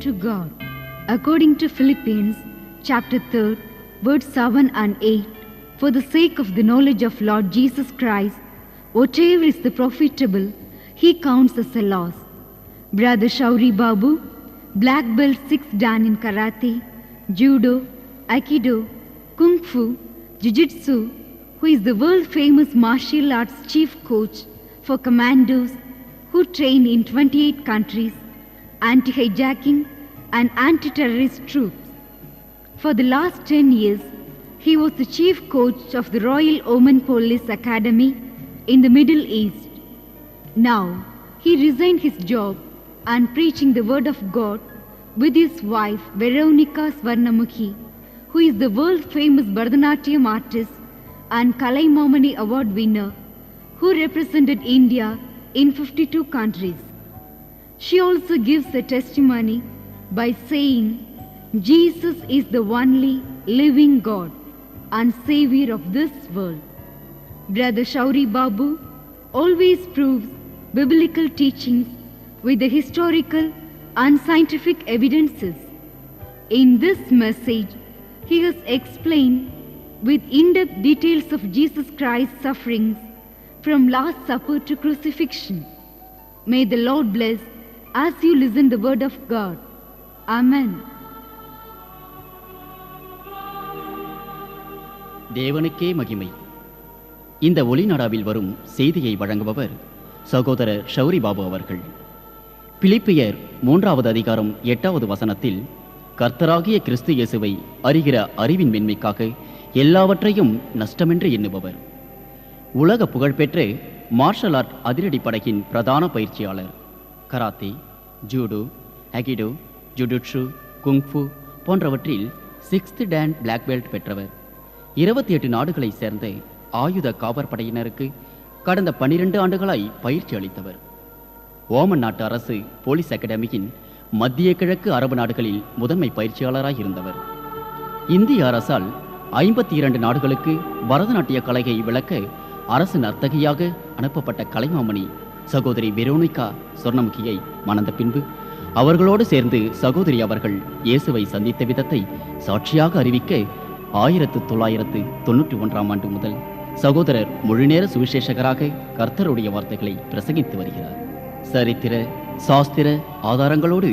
to God. According to Philippians chapter 3, verse 7 and 8, for the sake of the knowledge of Lord Jesus Christ, whatever is the profitable, he counts as a loss. Brother Shauri Babu, black belt 6th Dan in Karate, Judo, Aikido, Kung Fu, Jiu-Jitsu, who is the world-famous martial arts chief coach for commandos who train in 28 countries, anti-hijacking and anti-terrorist troops. For the last 10 years, he was the chief coach of the Royal Oman Police Academy in the Middle East. Now, he resigned his job and preaching the word of God with his wife Veronica Swarnamukhi, who is the world-famous Bharatanatyam artist and Kalaimamani Award winner who represented India in 52 countries. She also gives a testimony by saying, Jesus is the only living God and Savior of this world. Brother Shauri Babu always proves biblical teachings with the historical and scientific evidences. In this message, he has explained with in-depth details of Jesus Christ's sufferings from Last Supper to crucifixion. May the Lord bless as you listen the word of God. Amen. தேவனுக்கே மகிமை. இந்த ஒளிநாடாவில் வரும் செய்தியை வழங்குபவர் சகோதரர் ஷௌரி பாபு அவர்கள். பிலிப்பியர் 3வது அதிகாரம் 8வது வசனத்தில் கர்த்தராகிய கிறிஸ்து இயேசுவை அறிகிற அறிவின் மேன்மைக்காக எல்லாவற்றையும் நஷ்டமென்று எண்ணுபவர். உலக புகழ்பெற்ற மார்ஷல் ஆர்ட் அதிரடி படையின் பிரதான பயிற்சியாளர். கராத்தே, ஜூடோ, ஐகிடோ, ஜுடுட்சு, குங்ஃபு போன்றவற்றில் 6th Dan பிளாக் பெல்ட் பெற்றவர். 28 நாடுகளைச் சேர்ந்த ஆயுத காவற்படையினருக்கு கடந்த 12 ஆண்டுகளாய் பயிற்சி அளித்தவர். ஓமன் நாட்டு அரசு போலீஸ் அகாடமியின் மத்திய கிழக்கு அரபு நாடுகளில் முதன்மை பயிற்சியாளராய் இருந்தவர். இந்திய அரசால் 52 நாடுகளுக்கு பரதநாட்டிய கலையை விளக்க அரசு நர்த்தகியாக அனுப்பப்பட்ட கலைமாமணி சகோதரி வெரோனிகா சொர்ணமுகியை மணந்த பின்பு அவர்களோடு சேர்ந்து சகோதரி அவர்கள் இயேசுவை சந்தித்த விதத்தை சாட்சியாக அறிவிக்க 1991 ஆண்டு முதல் சகோதரர் முழுநேர சுவிசேஷகராக கர்த்தருடைய வார்த்தைகளை பிரசங்கித்து வருகிறார். சரித்திர சாஸ்திர ஆதாரங்களோடு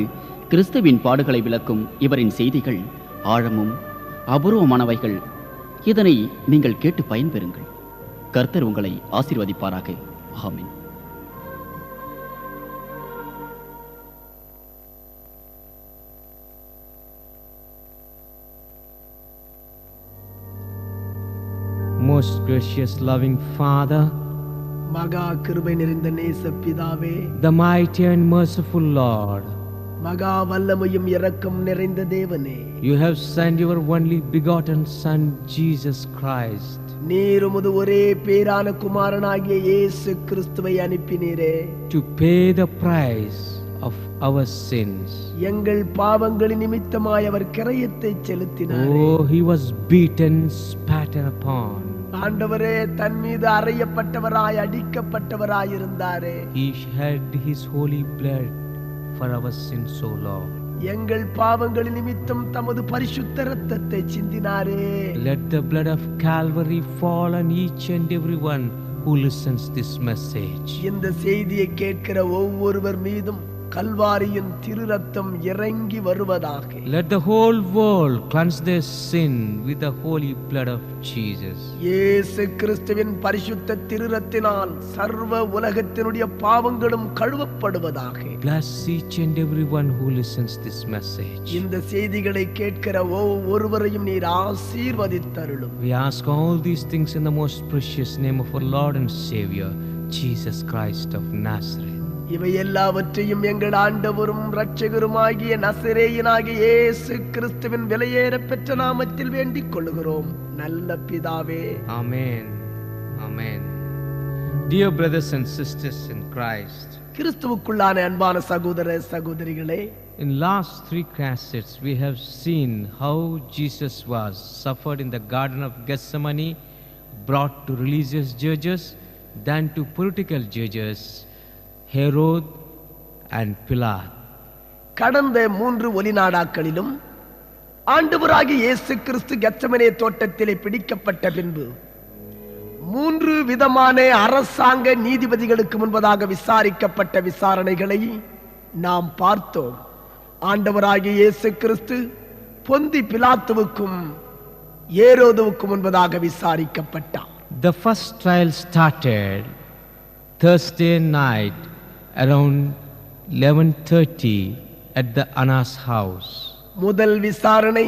கிறிஸ்துவின் பாடுகளை விளக்கும் இவரின் செய்திகள் ஆழமும் அபூர்வமானவைகள். இதனை நீங்கள் கேட்டு பயன்பெறுங்கள். கர்த்தர் உங்களை ஆசீர்வதிப்பாராக. ஆமென். Most gracious loving Father, மகா கிருபை நிறைந்த நேச பிதாவே, the mighty and merciful Lord, மகா வல்லமையும் இரக்கம் நிறைந்த தேவனே, you have sent your only begotten Son Jesus Christ நீர் உமது ஒரே பேரான குமாரனாகிய இயேசு கிறிஸ்துவை அனுப்பினீரே to pay the price of our sins. எங்கள் பாவங்களின் நிமித்தமாய் அவர் கிரயத்தை செலுத்தினார். Oh, he was beaten, spat upon. ஆண்டவரே, தன் மீது அறையப்பட்டவராய் அடிக்கப்பட்டவராய் இருந்தாரே. He shed his holy blood for our sins, O Lord. எங்கள் பாவங்களின் நிமித்தம் தமது பரிசுத்த இரத்தத்தை சிந்தினாரே. Let the blood of Calvary fall on each and every one who listens this message. இந்த செய்தியை கேட்கிற ஒவ்வொருவர் மீதும் கல்வாரியின் திரு ரத்தம் இறங்கி வருவதாக. Let the whole world cleanse their sin with the holy blood of Jesus. இயேசு கிறிஸ்துவின் பரிசுத்த திரு ரத்தினால் சர்வ உலகத்தினுடைய பாவங்களும் கழுவப்படுவதாக. Bless each and every one who listens this message. இந்த செய்திகளை கேட்கிற ஒவ்வொருவரையும் நீர் ஆசீர்வதித்தருளும். We ask all these things in the most precious name of our Lord and Savior, Jesus Christ of Nazareth. இவை எல்லாவற்றையும் எங்கள் ஆண்டவரும் இரட்சகருமாகிய நசரேயனாகிய இயேசு கிறிஸ்துவின் விலையேற பெற்ற நாமத்தில் வேண்டிக் கொள்கிறோம் நல்ல பிதாவே. Amen. Amen. Dear brothers and sisters in Christ, கிறிஸ்துவுக்குள்ளான அன்பான சகோதர சகோதரிகளே, in last 3 cassettes we have seen how Jesus was suffered in the Garden of Gethsemane, brought to religious judges, then to political judges, Herod and Pilate. கடந்த 3 ஒலிநாடாக்களிலும் ஆண்டவராகிய இயேசு கிறிஸ்து Gethsemane தோட்டத்திலே பிடிக்கப்பட்ட பின்பு 3 விதமான அரசாங்க நீதிபதிகளுக்கு முன்பதாக விசாரிக்கப்பட்ட விசாரணைகளை நாம் பார்த்தோம். ஆண்டவராகிய இயேசு கிறிஸ்து பொந்தி பிலாத்துவுக்கும் ஏரோதுவுக்கும் முன்பதாக விசாரிக்கப்பட்டார். The first trial started Thursday night around 11:30 at the Anna's house. முதல் விசாரணை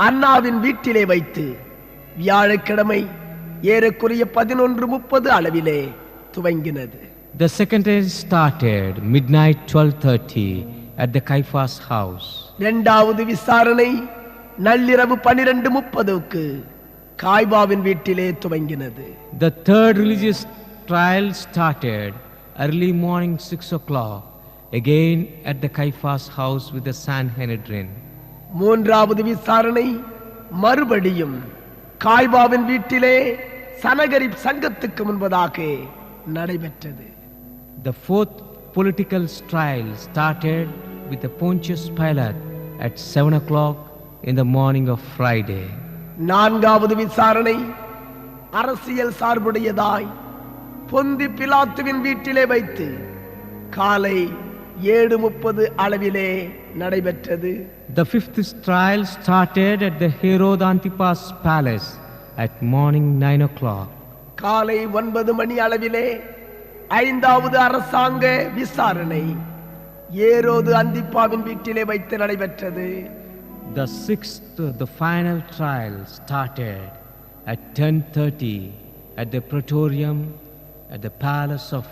அன்னாவின் வீட்டிலே வைத்து வியாழக்கிழமை ஏறக்குறைய 11:30 அளவிலே துவங்கினது. The second trial started midnight 12:30 at the Caiaphas house. இரண்டாவது விசாரணை நள்ளிரவு 12:30க்கு காய்பாவின் வீட்டிலே துவங்கினது. The third religious trial started early morning 6 o'clock again at the Caiaphas house with the Sanhedrin. மூன்றாவது விசாரணை மறுபடியும் காய்பாவின் வீட்டிலே சனகரிப் சங்கத்துக்கு முன்பதாக நடைபெற்றது. The fourth political trial started with the Pontius Pilate at 7 o'clock in the morning of Friday. நான்காவது விசாரணை அரசியல் சார்புடையதாய் பொந்தி பிலாத்துவின் வீட்டிலே வைத்து காலை 7:30 அளவிலே நடைபெற்றது. The fifth trial started at the Herod Antipas palace at morning 9 o'clock. காலை 9 மணி அளவிலே ஐந்தாவது அரசாங்க விசாரணை ஏரோது அந்திப்பாவின் வீட்டிலே வைத்து நடைபெற்றது. The sixth, the final trial started at 10:30 at the Praetorium at the palace of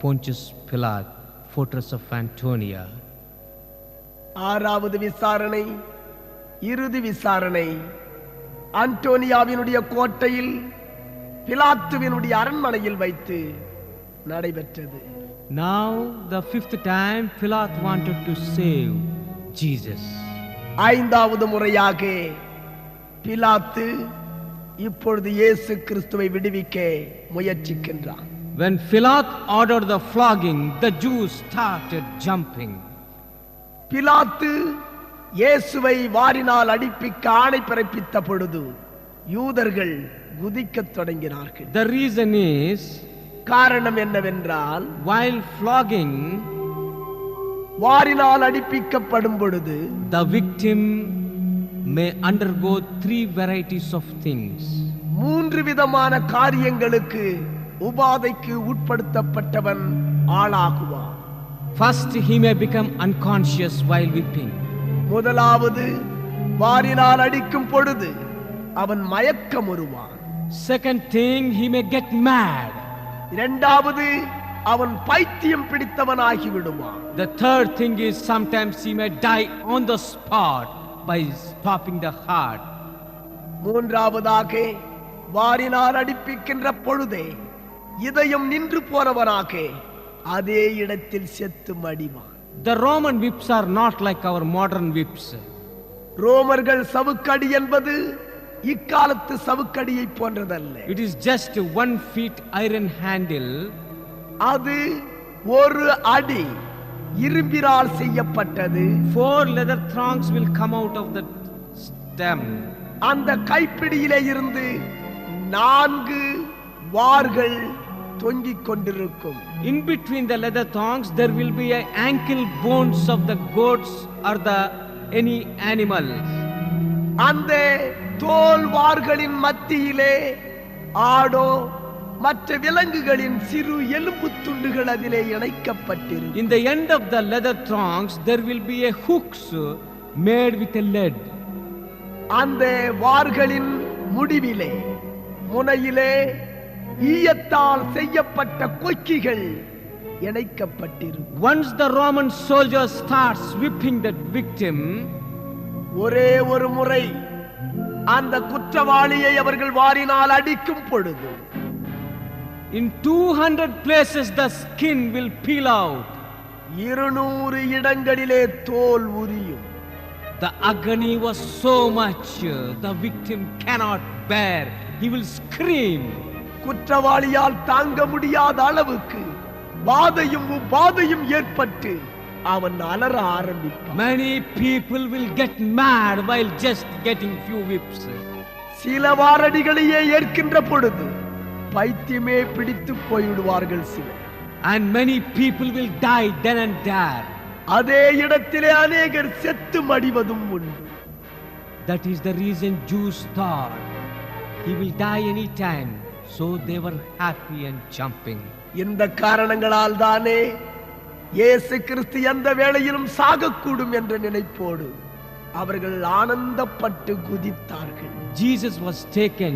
Pontius Pilate, fortress of Antonia. ஆறாவது விசாரணை இறுதி விசாரணை அன்டோனியாவினுடைய கோட்டையில் பிலாத்துவினுடைய அரண்மனையில் வைத்து நடைபெற்றது. Now the fifth time Pilate wanted to save Jesus. ஐந்தாவது முறையாக பிலாத்து இப்பொழுது இயேசு கிறிஸ்துவை விடுவிக்க முயற்சிக்கின்றான். When Pilate ordered the flogging, the Jews started jumping. பிலாத்து இயேசுவை வாரினால் அடிப்பிக்க ஆணை பிறப்பித்த பொழுது யூதர்கள் குதிக்கத் தொடங்கினார்கள். The reason is, காரணம் என்னவென்றால் while flogging, வாரினால் அடிப்பிக்கப்படும் பொழுது the victim may undergo 3 varieties of things. 3 விதமான காரியங்களுக்கு உபாதைக்கு உட்படுத்தப்பட்டவன் ஆளாகுவான். First, he may become unconscious while whipping. முதலாவது வாரினால் அடிக்கும் பொழுது அவன் மயக்கமுறுவான். Second thing, he may get mad. இரண்டாவது அவன் பைத்தியம் பிடித்தவனாகி விடுவான். The third thing is sometimes he may die on the spot by stopping the heart. மூன்றாவதாக வாரினால் அடிப்பிக்கின்ற பொழுதே இதயம் நின்று போறவனாக அதே இடத்தில் செத்து மடிவான். The Roman whips are not like our modern whips. ரோமர்கள் சவுக்கடி என்பது இக்காலத்து சவுக்கடியை போன்றதல்ல. It is just 1 feet iron handle. அது ஒரு அடி இரும்பினால் செய்யப்பட்டது. 4 leather thongs will come out of the stem. அந்த கைப்பிடியிலே இருந்து 4 வார்கள் தொங்கிக் கொண்டிருக்கும். In between the leather thongs there will be a ankle bones of the goats or the any animals. அந்த தோல் வார்களின் மத்தியிலே ஆடோ மற்ற விலங்குகளின் சிறு எலும்பு துண்டுகள் அதிலே இணைக்கப்பட்டிருக்கும். In the end of the leather thongs there will be a hooks made with a lead. அந்த வார்களின் முடிவிலே முனையிலே ஈயத்தால் செய்யப்பட்ட கொக்கிகள் இணைக்கப்பட்டிருக்கும். Once the Roman soldier starts whipping that victim, ஒரே ஒரு முறை அந்த குற்றவாளியை அவர்கள் வாரினால் அடிக்கும் பொழுது in 200 places the skin will peel out. 200 இடங்களிலே தோல் உரியும். The agony was so much the victim cannot bear. He will scream. குற்றவாளியால் தாங்க முடியாத அளவுக்கு வாதையும் உபாதையும் ஏற்பட்டு அவன் அலற ஆரம்பிப்பான். Many people will get mad while just getting few whips. சில வாரடிகளையே ஏற்கின்ற பொழுது பைத்தியமே பிடித்து போய்விடுவார்கள் சிலர். And many people will die then and there. அதே இடத்திலே அநேகர் செத்து மடிவதும் உண்டு. That is the reason Jews thought he will die any time, so they were happy and jumping. இந்த காரணங்களால் தானே இயேசு கிறிஸ்து எந்த வேளையிலும் சாகக்கூடும் என்ற நினைப்போடு அவர்கள் ஆனந்தப்பட்டு குதித்தார்கள். Jesus was taken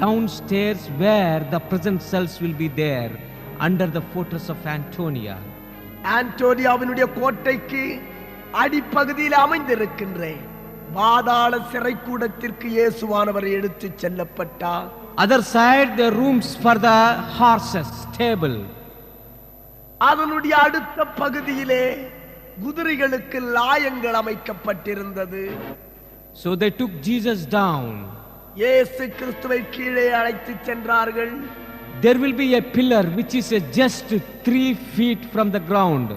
downstairs where the prison cells will be there under the fortress of Antonia. ஆண்டோனியாவினுடைய கோட்டைக்கு அடிப்பகுதியில் அமைந்திருக்கின்ற பாதாள சிறைக்கூடத்திற்கு இயேசுவானவர் எடுத்துச் செல்லப்பட்டார். Other side the rooms for the horses stable. அதனுடைய அடுத்த பகுதியிலே குதிரைகளுக்கு லாயங்கள் அமைக்கப்பட்டிருந்தது. So they took Jesus down. இயேசு கிறிஸ்துவை கீழே அழைத்துச் சென்றார்கள். There will be a pillar which is just 3 feet from the ground.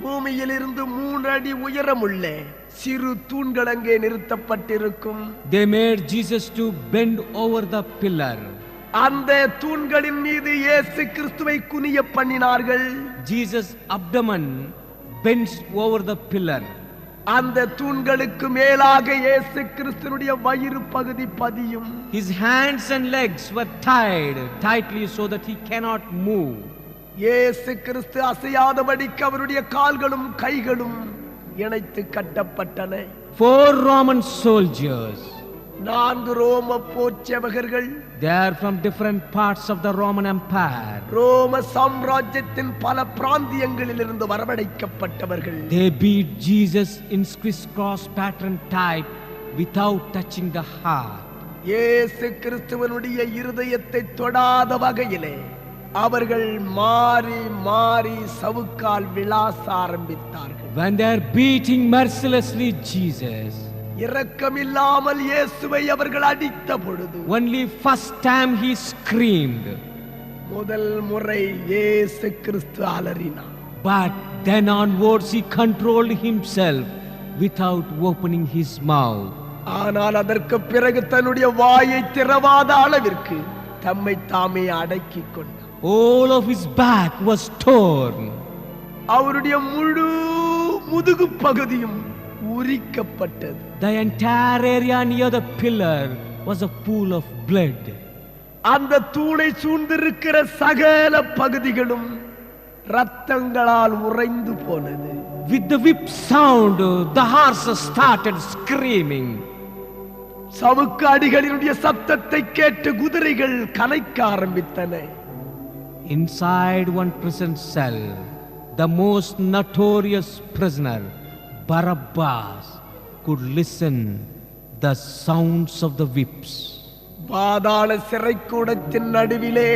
பூமியில் இருந்து 3 அடி உயரமுள்ள சிறு தூண்கள் அங்கே நிறுத்தப்பட்டிருக்கும். They made Jesus to bend over the pillar. அந்த தூண்களின் மீது இயேசு கிறிஸ்துவை குனிய பண்ணினார்கள். Jesus abdomen bends over the pillar. அந்த தூண்களுக்கு மேலாக இயேசு கிறிஸ்துவினுடைய வயிறு பகுதி பதியும். His hands and legs were tied tightly so that he cannot move. இயேசு கிறிஸ்து அசையாதபடிக்கு அவருடைய கால்களும் கைகளும் இணைத்து கட்டப்பட்டன. 4 Roman soldiers. 4 ரோம போர்ச்சேவகர்கள். They are from different parts of the Roman Empire. ரோம சாம்ராஜ்யத்தின் பல பிராந்தியங்களிலிருந்து வரவழைக்கப்பட்டவர்கள். They beat Jesus in criss-cross pattern type without touching the heart. இயேசு கிறிஸ்துவனுடைய இருதயத்தை தொடாத வகையிலே அவர்கள் மாறி மாறி சவுக்கால் விளாச ஆரம்பித்தார்கள். When they are beating mercilessly Jesus, இரக்கமில்லாமல் இயேசுவை அவர்கள் அடித்த பொழுது only first time he screamed. முதல் முறை இயேசு கிறிஸ்து அலறினார். But then onwards he controlled himself without opening his mouth. ஆனால் அதற்கு பிறகு தன்னுடைய வாயை திறவாத அளவிற்கு தம்மை தாமே அடக்கிக் கொண்டார். All of his back was torn. அவருடைய முழு முதுகு பகுதியும் உரிக்கப்பட்டது. The entire area near the pillar was a pool of blood. அந்த தூணை சூழ்ந்திருக்கிற சகல பகுதிகளும் இரத்தங்களால் உறைந்து போனது. With the whip sound, the horses started screaming. சவுக்கு அடிகளினுடைய சத்தத்தை கேட்டு குதிரைகள் கனைக்க ஆரம்பித்தன. Inside one prison cell, the most notorious prisoner, Barabbas, could listen the sounds of the whips. பாதாள சிறைக்கூடத்தின் நடுவிலே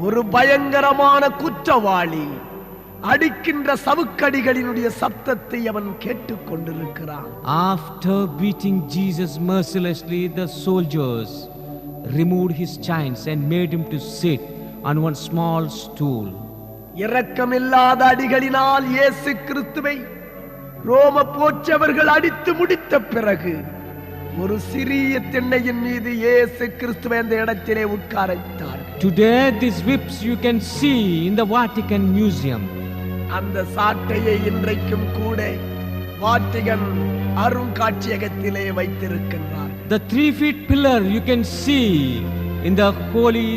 ஒரு பயங்கரமான குற்றவாளி அடிக்கின்ற சவுக்கடிகளினுடைய சத்தத்தை அவன் கேட்டுக் கொண்டிருக்கிறான். After beating Jesus mercilessly, the soldiers removed his chains and made him to sit on one small stool. இரக்கமில்லாத அடிகளினால் இயேசு கிறிஸ்துவை ரோம போர்ச்சவர்கள் அடித்து முடித்த பிறகு ஒரு சிறிய திண்ணையின் மீது இயேசு கிறிஸ்துவை அந்த இடத்திலே உட்கார வைத்தார்கள். Today these whips you can see in the Vatican Museum. அந்த சாட்டையை இன்றைக்கும் கூட வாட்டிகன் அருங்காட்சியகத்திலே வைத்திருக்கின்றார். The 3 feet pillar you can see in the Holy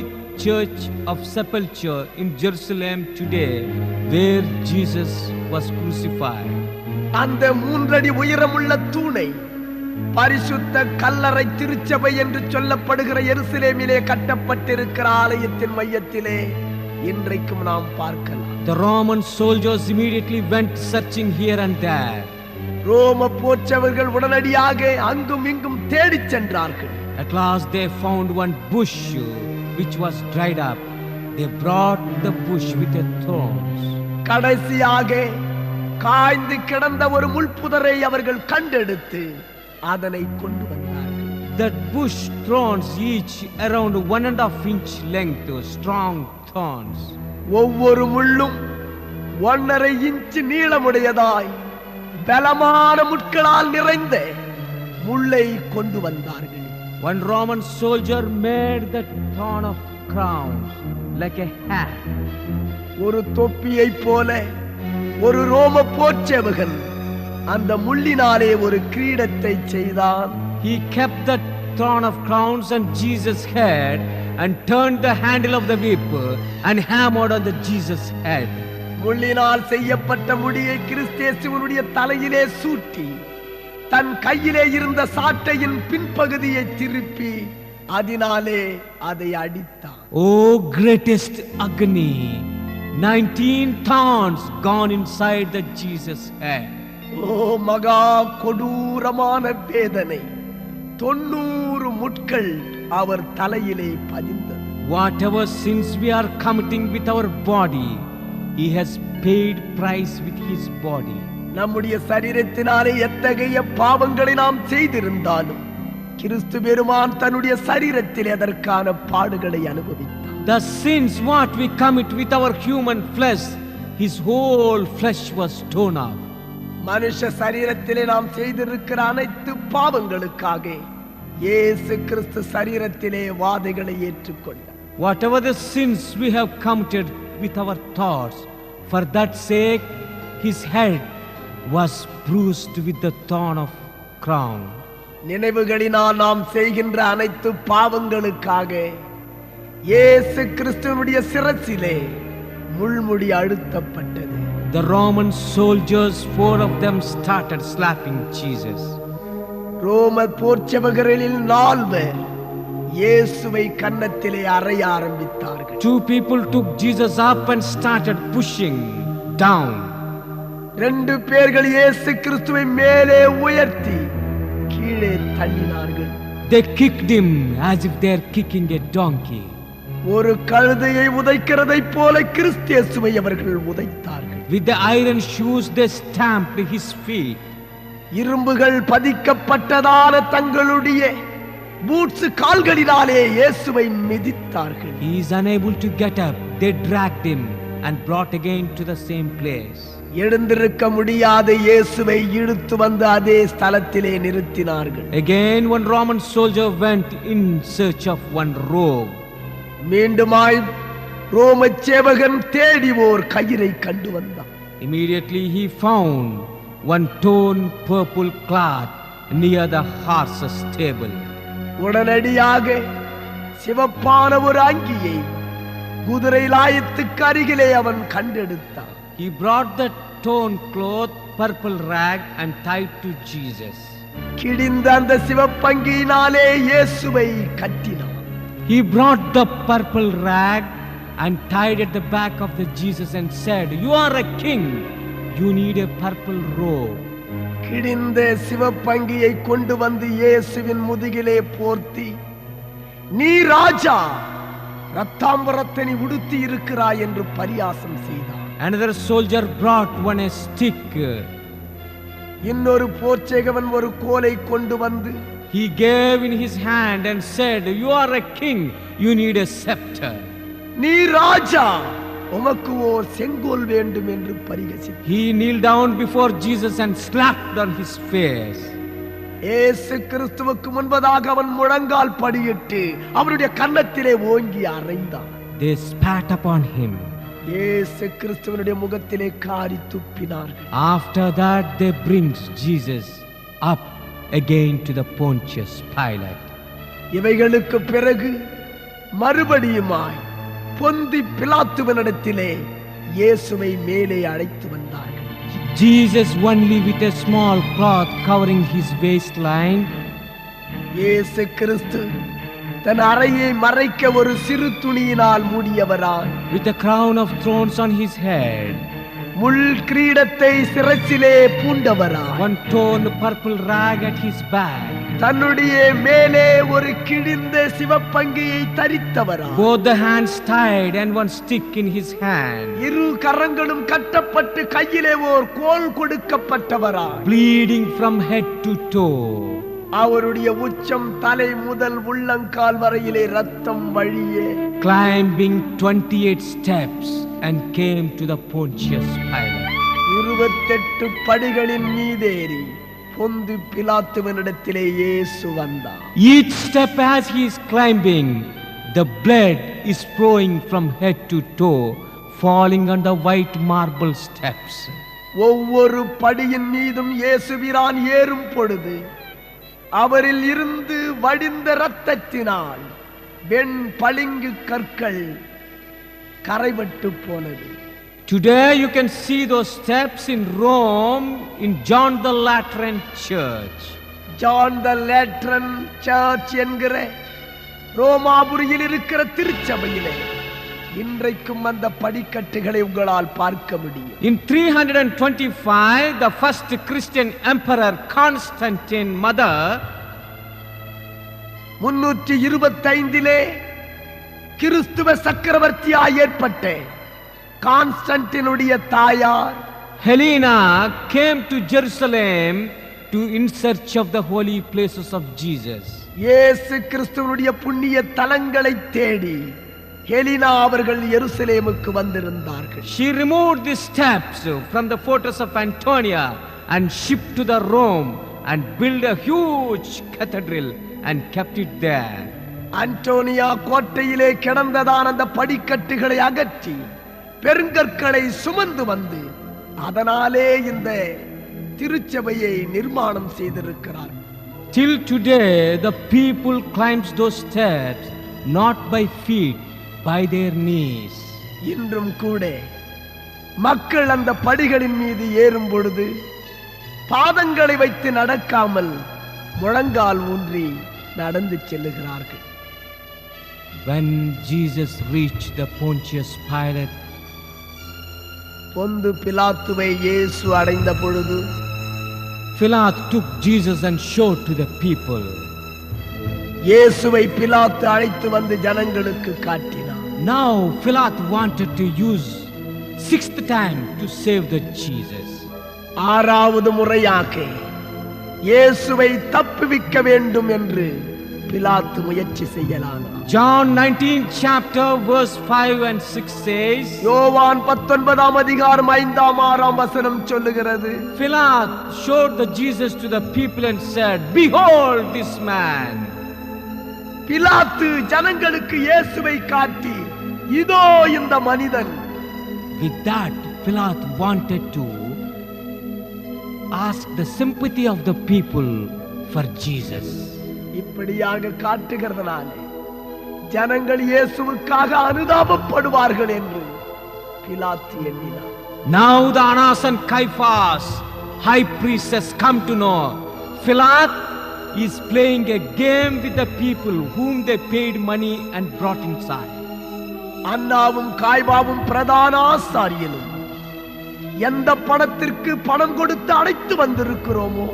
Church of Sepulchre in Jerusalem today, where Jesus was crucified. அந்த 3 அடி உயரமுள்ள தூணை பரிசுத்த கல்லறை திருச்சபை என்று சொல்லப்படுகிற எருசலேமிலே கட்டப்பட்டிருக்கிற ஆலயத்தின் மையத்திலே இன்றைக்கும் நாம் பார்க்கலாம். The Roman soldiers immediately went searching here and there. ரோம போர்ச்சவர்கள் உடனடியாக அங்கும் இங்கும் தேடிச் சென்றார்கள். At last they found one bush which was dried up. They brought the bush with the thorns. கடைசியாக காய்ந்து கிடந்த ஒரு முள்புதரை அவர்கள் கண்டெடுத்து அதனை கொண்டு வந்தார்கள். That bush thorns each around 1.5 inch length, strong thorns. ஒவ்வொரு முள்ளும் 1.5 இன்ச் நீளமுடையதாய் பலமான முட்களால் நிறைந்த முள்ளை கொண்டு வந்தார்கள். One Roman soldier made the thorn of crowns like a hat. ஒரு தொப்பியை போல ஒரு ரோம போர்ச்சேவகன் அந்த முள்ளினாலே ஒரு கிரீடத்தை செய்தான். He kept the thorn of crowns on Jesus' head and turned the handle of the whip and hammered on the Jesus' head. முள்ளினால் செய்யப்பட்ட முடியை கிறிஸ்தேசுவனுடைய தலையிலே சூட்டி தன் கையிலே இருந்த சாட்டையின் பின்பகுதியை திருப்பி அதனாலே அதை அடித்தான். Oh, greatest agony! 19 thorns gone inside the Jesus' head. ஓ மகா கொடூரமான வேதனை. 90 முட்கள் அவர் தலையிலே பதிந்தது. Whatever sins we are committing with our body, He has paid price with His body. நம்முடைய சரீரத்தினாலே எத்தகைய பாவங்களை நாம் செய்திருந்தாலும் கிறிஸ்து பெருமான் தன்னுடைய சரீரத்தில் அதற்கான பாடுகளை அனுபவித்தார். The sins what we commit with our human flesh, His whole flesh was torn off. மனுஷ சரீரத்திலே நாம் செய்திருக்கிற அனைத்து பாவங்களுக்காக இயேசு கிறிஸ்து சரீரத்திலே வாதைகளை ஏற்றுக்கொண்டார். Whatever the sins we have committed with our thoughts, for that sake His head was bruised with the thorn of crown. நினைவுகளினால் நாம் செய்கின்ற அனைத்து பாவங்களுக்காக இயேசு கிறிஸ்துவினுடைய சிரசிலே முள்முடி அழுத்தப்பட்டது. The Roman soldiers, 4 of them started slapping Jesus. ரோம போர்ச்சவர்களில் 4 இயேசுவை கன்னத்திலே அறைய ஆரம்பித்தார்கள். 2 people took Jesus up and started pushing down. 2 பேர்கள் இயேசு கிறிஸ்துவை மேலே உயர்த்தி கீழே தள்ளினார்கள். They kicked him as if they are kicking a donkey. ஒரு கழுதையை உதைக்கிறதைப் போல கிறிஸ்தேசுவை அவர்கள் உதைத்தார்கள். With the iron shoes they stamped his feet. இரும்புகள் பதிக்கப்பட்டதான தங்களுடைய பூட்ஸ் கால்களினாலே இயேசுவை மிதித்தார்கள். He is unable to get up. They dragged him and brought again to the same place. எழுந்திருக்க முடியாத இயேசுவை இழுத்து வந்து அதே ஸ்தலத்திலே நிறுத்தினார்கள். Again one Roman soldier went in search of one robe. மீண்டுமாய் ரோம சேவகன் தேடி ஓர் கயிறை கண்டு வந்தான். Immediately he found one torn purple cloth near the horse's stable. உடனடியாக சிவப்பான ஒரு அங்கியை குதிரை லாயத்துக்கு அருகிலே அவன் கண்டெடுத்தான். He brought the torn cloth, purple rag and tied to Jesus. கிழிந்த அந்த சிவப்பங்கியினாலே இயேசுவை கட்டினான். He brought the purple rag and tied at the back of the Jesus and said, "You are a king. You need a purple robe." கிழிந்த சிவப்பங்கியை கொண்டு வந்து இயேசுவின் முதுகிலே போர்த்தி, "நீ ராஜா, ரத்தாம்பரத்தை நீ உடுத்தி இருக்கிறாய்" என்று பரியாசம் செய்தான். Another soldier brought one a stick. இன்னொரு போர்ச்சேவகன் ஒரு கோலை கொண்டு வந்து, He gave in his hand and said, "You are a king. You need a scepter." "நீ ராஜா, உமக்கு ஓர் செங்கோல் வேண்டும்" என்று பரிகசித்தார். He kneeled down before Jesus and slapped on his face. இயேசு கிறிஸ்துவுக்கு முன்பதாக அவன் முழங்கால் படியிட்டு அவருடைய கன்னத்திலே ஓங்கி அறைந்தான். They spat upon him. இயேசு கிறிஸ்துவினுடைய முகத்திலே காரி துப்பினார்கள். After that they bring Jesus up again to the Pontius Pilate. இவைகளுக்கு பிறகு மறுபடியுமாய் பொந்தி பிலாத்துவினிடத்திலே இயேசுவை மேலே அழைத்து வந்தார்கள். Jesus only with a small cloth covering his waistline. இயேசு கிறிஸ்து தன் அறையை மறைக்க ஒரு சிறு துணியினால் மூடியவராய், with a crown of thorns on his head, முள் கிரீடத்தை சிரசிலே பூண்டவராய், one torn purple rag at his back, தன்னுடைய மேலே ஒரு கிழிந்த சிவப்பங்கியை தரித்தவராய், both the hands tied and one stick in his hand, இரு கரங்களும் கட்டப்பட்டு கையிலே ஓர் கோல் கொடுக்கப்பட்டவராய், bleeding from head to toe. அவருடைய உச்சம் தலை முதல் உள்ளங்கால் வரையிலே ரத்தம் வழியே climbing 28 steps and came to the Pontius Pilate. 28 படிகளின் மீதேறி பொந்து பிலாத்துவினிடத்திலே இயேசு வந்தார். Each step as he is climbing, the blood is flowing from head to toe, falling on the white marble steps. ஒவ்வொரு படியின் மீதும் இயேசுவிரான் ஏறும் பொழுது அவரில் இருந்து வடிந்த இரத்தத்தினால் வெண் பளிங்கு கற்கள் கரைபட்டு போனது. Today you can see those steps in Rome in John the Lateran Church. John the Lateran Church என்கிற ரோமாபுரியில் இருக்கிற திருச்சபையிலே இன்றைக்கும் அந்த படிக்கட்டுகளை உங்களால் பார்க்க முடியும். In 325, the first Christian emperor Constantine mother 325 கிறிஸ்துவ சக்கரவர்த்தியாய் ஏற்பட்ட கான்ஸ்டன்டினுடைய தாயார் Helena came to Jerusalem in search of the holy places of Jesus. இயேசு கிறிஸ்துவினுடைய புண்ணிய தலங்களை தேடி ஹெலினா அவர்கள் எருசலேமுக்கு வந்திருந்தார்கள். She removed the steps from the fortress of Antonia and shipped to the Rome and built a huge cathedral and kept it there. Antonia கோட்டையிலே கிடந்ததான அந்த படிக்கட்டுகளை அகற்றி பெருங்கற்களை சுமந்து வந்து அதனாலே இந்த திருச்சபையை நிர்மாணம் செய்திருக்கிறார். Till today the people climbs those steps not by feet, by their knees. இன்றும் கூட மக்கள் அந்த படிகளின் மீது ஏறும் பொழுது பாதங்களை வைத்து நடக்காமல் முழங்கால் ஊன்றி நடந்து செல்லுகிறார்கள். When Jesus reached the Pontius Pilate, பொந்து பிலாத்துவை இயேசு அடைந்த பொழுது Pilate took Jesus and showed to the people. இயேசுவை பிலாத்து அழைத்து வந்து ஜனங்களுக்கு காட்டினார். Now Pilate wanted to use sixth time to save the Jesus. ஆறாவது முறையாக இயேசுவை தப்புவிக்க வேண்டும் என்று பிலாத்து முயற்சி செய்யலானார். John 19 chapter verse 5 and 6 says, யோவான் 19 அதிகாரம் 5 6 வசனம் சொல்லுகிறது, Pilate showed the Jesus to the people and said, behold this man. பிலாத்து ஜனங்களுக்கு இயேசுவை காட்டி இதோ இந்த மனிதன். With that Pilate wanted to ask the sympathy of the people for Jesus. இப்படியாக காட்டுகிறதுனாலே ஜனங்கள் இயேசுவுக்காக அனுதாபப்படுவார்கள் என்று பிலாத்து எண்ணினார். Now the Annas and Caiaphas high priests has come to know Pilate is playing a game with the people whom they paid money and brought inside. அன்னாவும் காய்பாவும் பிரதான ஆசாரியனும் எந்த பணத்திற்கு பணம் கொடுத்து அழைத்து வந்திருக்கிறோமோ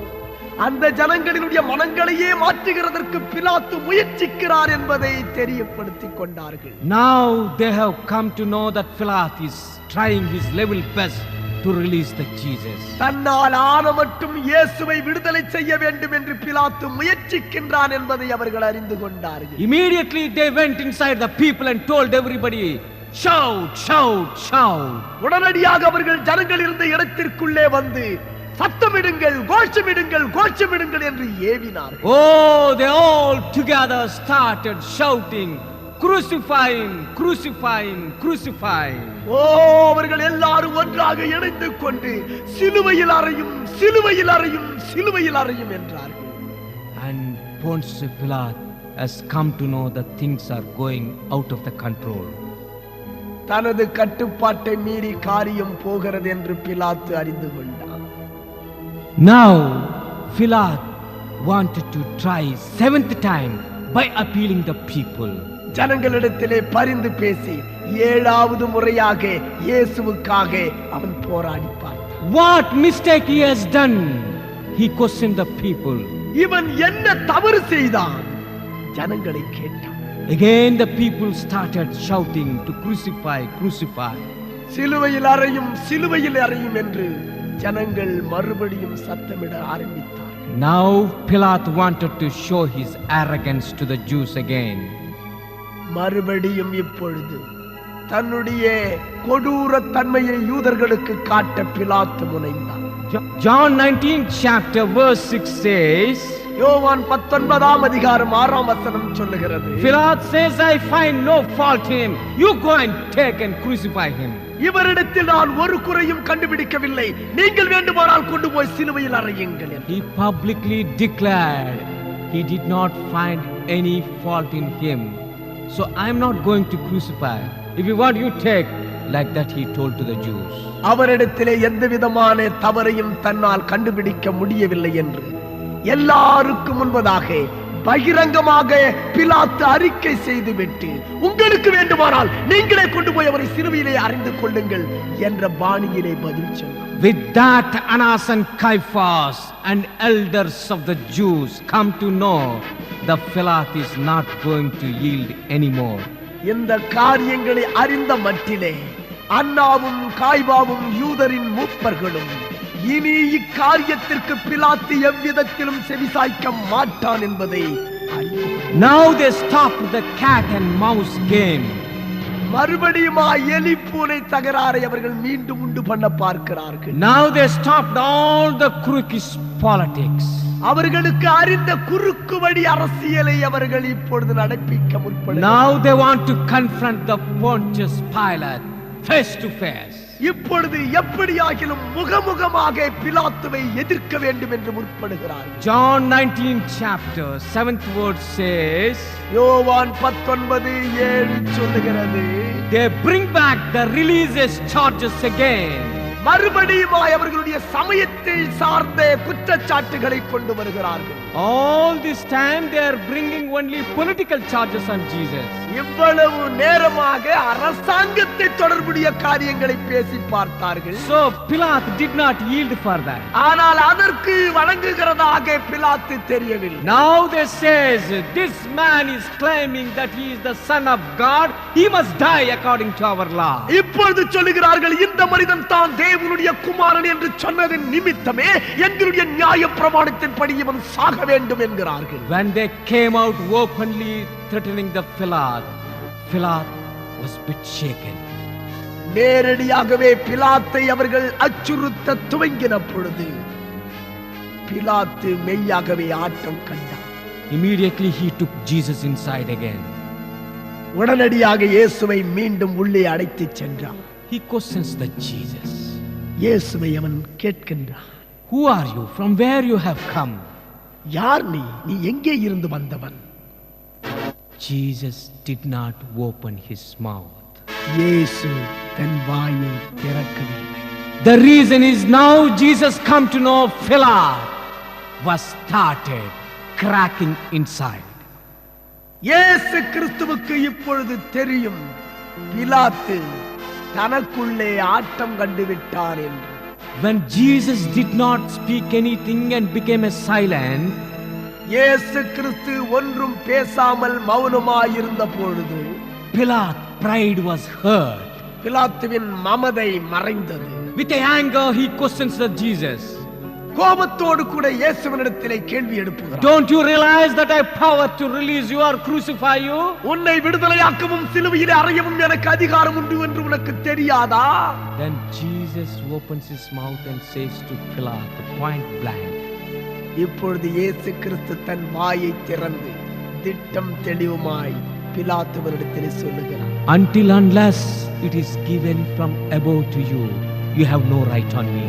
அந்த ஜனங்களினுடைய மனங்களையே மாற்றுகிறதற்கு பிலாத்து முயற்சிக்கிறார் என்பதை தெரியப்படுத்திக் கொண்டார்கள். Now they have come to know that Pilate is trying his level best to release the Jesus. தன்னால் ஆன மட்டும் இயேசுவை விடுதலை செய்ய வேண்டும் என்று பிலாத்து முயற்சிக்கின்றான் என்பதை அவர்கள் அறிந்து கொண்டார்கள். Immediately they went inside the people and told everybody, shout, shout, shout. உடனடியாக அவர்கள் ஜனங்கள் இருந்த இடத்திற்குள்ளே வந்து சத்தமிடுங்கள், கோஷமிடுங்கள், கோஷமிடுங்கள் என்று ஏவினார்கள். Oh, they all together started shouting, crucify him, crucify him, crucify him. ஓ, அவர்கள் எல்லாரும் ஒன்றாக இணைந்து கொண்டு சிலுவையில் அறையும், சிலுவையில் அறையும், சிலுவையில் அறையும் என்றார்கள். And Pontius Pilate has come to know that things are going out of the control. தனது கட்டுப்பாட்டை மீறி காரியம் போகிறது என்று பிலாத்து அறிந்து கொண்டார். Now Pilate wanted to try seventh time by appealing the people. ஜனங்களிடத்திலே பரிந்து பேசி ஏழாவது முறையாக இயேசுவுக்காக அவன் போராடி பார்த்தான். What mistake he has done? He questioned the people. இவன் என்ன தவறு செய்தான்? ஜனங்களை கேட்டான். Again the people started shouting to crucify, crucify. சிலுவையில் அறையும், சிலுவையில் அறையும் என்று ஜனங்கள் மறுபடியும் சத்தமிட ஆரம்பித்தார். Now Pilate wanted to show his arrogance to the Jews again. மறுபடியும் இப்பொழுது தன்னுடைய கொடூர தன்மையை யூதர்களுக்கு காட்ட பிலாத்து முனைந்தார். John 19 chapter verse 6 says, யோவான் 19ஆம் அதிகாரம் 6ஆம் வசனம் சொல்லுகிறது, Pilate says, I find no fault in him. You go and take and crucify him. இவரிடத்தில் நான் ஒரு குறையும் கண்டுபிடிக்கவில்லை, நீங்கள் வேண்டுமானால் கொண்டு போய் சிலுவையில் அறையுங்கள். He publicly declared he did not find any fault in him. So I am not going to crucify. If you want, you take. Like that he told to the Jews. அவரிடத்திலே எந்த விதமான தவறையும் தன்னால் கண்டுபிடிக்க முடியவில்லை என்று எல்லாருக்கும் முன்பதாக பகிரங்கமாக பிலாத்து அறிக்கை செய்துவிட்டு, உங்களுக்கு வேண்டுமானால் நீங்களே கொண்டு போய் அவரை சிலுவையிலே அறைந்து கொள்ளுங்கள் என்ற பாணியிலே பதில் சொன்னார். With that, Annas and Caiaphas and elders of the Jews come to know the Pilate is not going to yield anymore. இந்த காரியங்களை அறிந்த மட்டிலே அன்னாவும் காய்பாவும் யூதரின் மூப்பர்களும் இனி இக்காரியத்திற்கு பிலாத்து எவ்விதத்திலும் செவிசாய்க்க மாட்டான் என்பதை Now they stopped the cat and mouse game. மறுபடியும் எலி பூனை தகராறை அவர்கள் மீண்டும் உண்டு பண்ண பார்க்கிறார்கள். Now they stopped all the crooked politics. அவர்களுக்கு அறிந்த குறுக்கு வழி அரசியலை அவர்கள் இப்பொழுது நடப்பிக்க முற்படுகிறார்கள். Now they want to confront the Pontius Pilate face to face. இப்பொழுது எப்படியாகிலும் முகமுகமாக பிலாத்துவை எதிர்க்க வேண்டும் என்று முற்படுகிறார்கள். John 19 chapter 7th word says, யோவான் 19:7 சொல்லுகிறது, they bring back the releases charges again. மறுபடியும் அவர்களுடைய சமயத்தை சார்ந்த குற்றச்சாட்டுகளை கொண்டு வருகிறார்கள். All this time they are bringing only political charges on Jesus. இவ்வளவு நேரமாக அரசாங்கத்தை தொடர்புடைய காரியங்களை பேசி பார்த்தார்கள். So Pilate did not yield for that. ஆனால் அதற்கு வழங்குகிறதாக பிலாத்து தெரியவில்லை. Now they says this man is claiming that he is the son of God. He must die according to our law. இப்பொழுது சொல்லுகிறார்கள், இந்த மனிதன் தான் தேவனுடைய குமாரன் என்று சொன்னதின் நிமித்தமே எங்களுடைய நியாய பிரமாணத்தின்படி இவன் சாக வேண்டும் என்கிறார்கள். When they came out openly threatening the Pilate was a bit shaken. நேரடியாகவே பிலாத்தை அவர்கள் அச்சுறுத்த துவங்கின பொழுது பிலாத்து மெய்யாகவே ஆட்டம் கண்டார். Immediately he took Jesus inside again. உடனடியாக இயேசுவை மீண்டும் உள்ளே அழைத்துச் சென்றார். He questions the Jesus. இயேசுவை அவன் கேட்கின்றான், Who are you? From where you have come? யார் நீ? நீ எங்கே இருந்து வந்தவன்? Jesus did not open his mouth. இயேசு தன் வாயை திறக்கவில்லை. The reason is now Jesus come to know Pilate was started cracking inside. இயேசு கிறிஸ்துவுக்கு இப்பொழுது தெரியும் பிலாத்து தனக்குள்ளே ஆட்டம் கண்டுவிட்டார் என்று. When Jesus did not speak anything and became a silent, இயேசு கிறிஸ்து ஒன்றும் பேசாமல் மௌனமாயிருந்த பொழுது Pilate pride was hurt. பிலாத்துவின் மமதை மறைந்தது. With anger he questions the Jesus. கோபத்தோடு கூட இயேசுவினிடத்திலே கேள்வி எழுப்புகிறார். Don't you realize that I have power to release you or crucify you? உன்னை விடுதலையாக்கவும் சிலுவையிலே அறையவும் எனக்கு அதிகாரம் உண்டு என்று உனக்கு தெரியாதா? Then Jesus opens his mouth and says to Pilate point blank. இப்பொழுது இயேசு கிறிஸ்து தன் வாயை திறந்து திட்டம் தெளிவுமாய் பிலாத்துவினிடத்திலே சொல்லுகிறார், Until unless it is given from above to you, you have no right on me.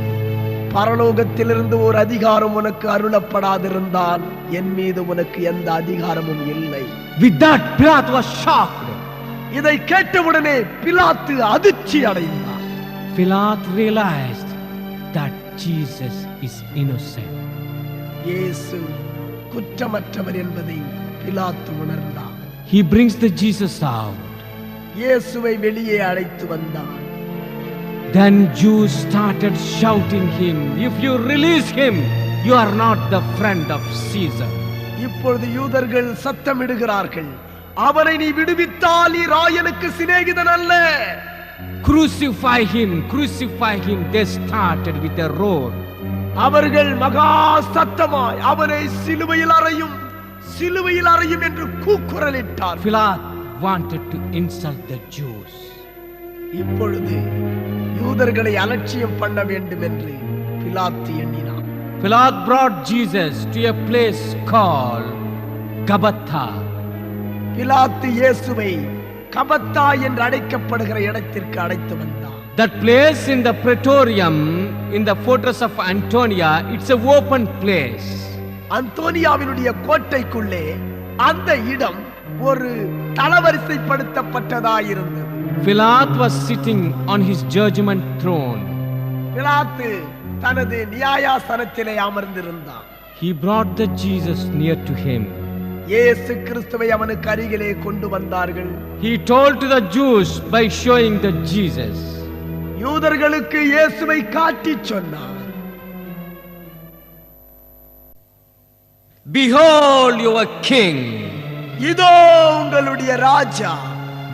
பரலோகத்திலிருந்து ஒரு அதிகாரம் உனக்கு அருளப்படாதிருந்தால் என் மீது உனக்கு எந்த அதிகாரமும் இல்லை. With that Pilate was shocked. இதை கேட்டவுடனே பிலாத்து அதிர்ச்சி அடைந்தார். Pilate realized that Jesus is innocent. இயேசு குற்றமற்றவர் என்பதை பிலாத்து உணர்ந்தார். He brings the Jesus out. இயேசுவை வெளியே அழைத்து வந்தார். Then Jews started shouting him, if you release him, you are not the friend of Caesar. இப்பொழுது யூதர்கள் சத்தமிடுகிறார்கள், அவனை நீ விடுவித்தால் நீ ராயனுக்கு சிநேகிதன் அல்ல. Crucify him, crucify him. They started with a roar. அவர்கள் மகா சத்தமாய் அவனை சிலுவையில் அறையும், சிலுவையில் அறையும் என்று கூக்குரலிட்டார். Pilate wanted to insult the Jews. இப்பொழுது யூதர்களை அலட்சியம் பண்ண வேண்டும் என்று பிலாத்து எண்ணினான். Pilate brought Jesus to a place called Gabbatha. பிலாத்து இயேசுவை கபத்தா என்று அழைக்கப்படுகிற இடத்திற்கு அழைத்து வந்தான். That place in the Praetorium, in the fortress of Antonia, it's an open place. அந்தோனியாவினுடைய கோட்டைக்குள்ளே அந்த இடம் ஒரு தளவரிசைப்படுத்தப்பட்டதாயிருந்தது. Pilate was sitting on his judgment throne. பிலாத்து தனது நியாயாசனத்திலே அமர்ந்திருந்தான். He brought the Jesus near to him. இயேசு கிறிஸ்துவை அவனுக்கு அருகிலே கொண்டு வந்தார்கள். He told to the Jews by showing the Jesus. யூதர்களுக்கு இயேசுவை காட்டி சொன்னார். Behold your king. இதோ உங்களுடைய ராஜா.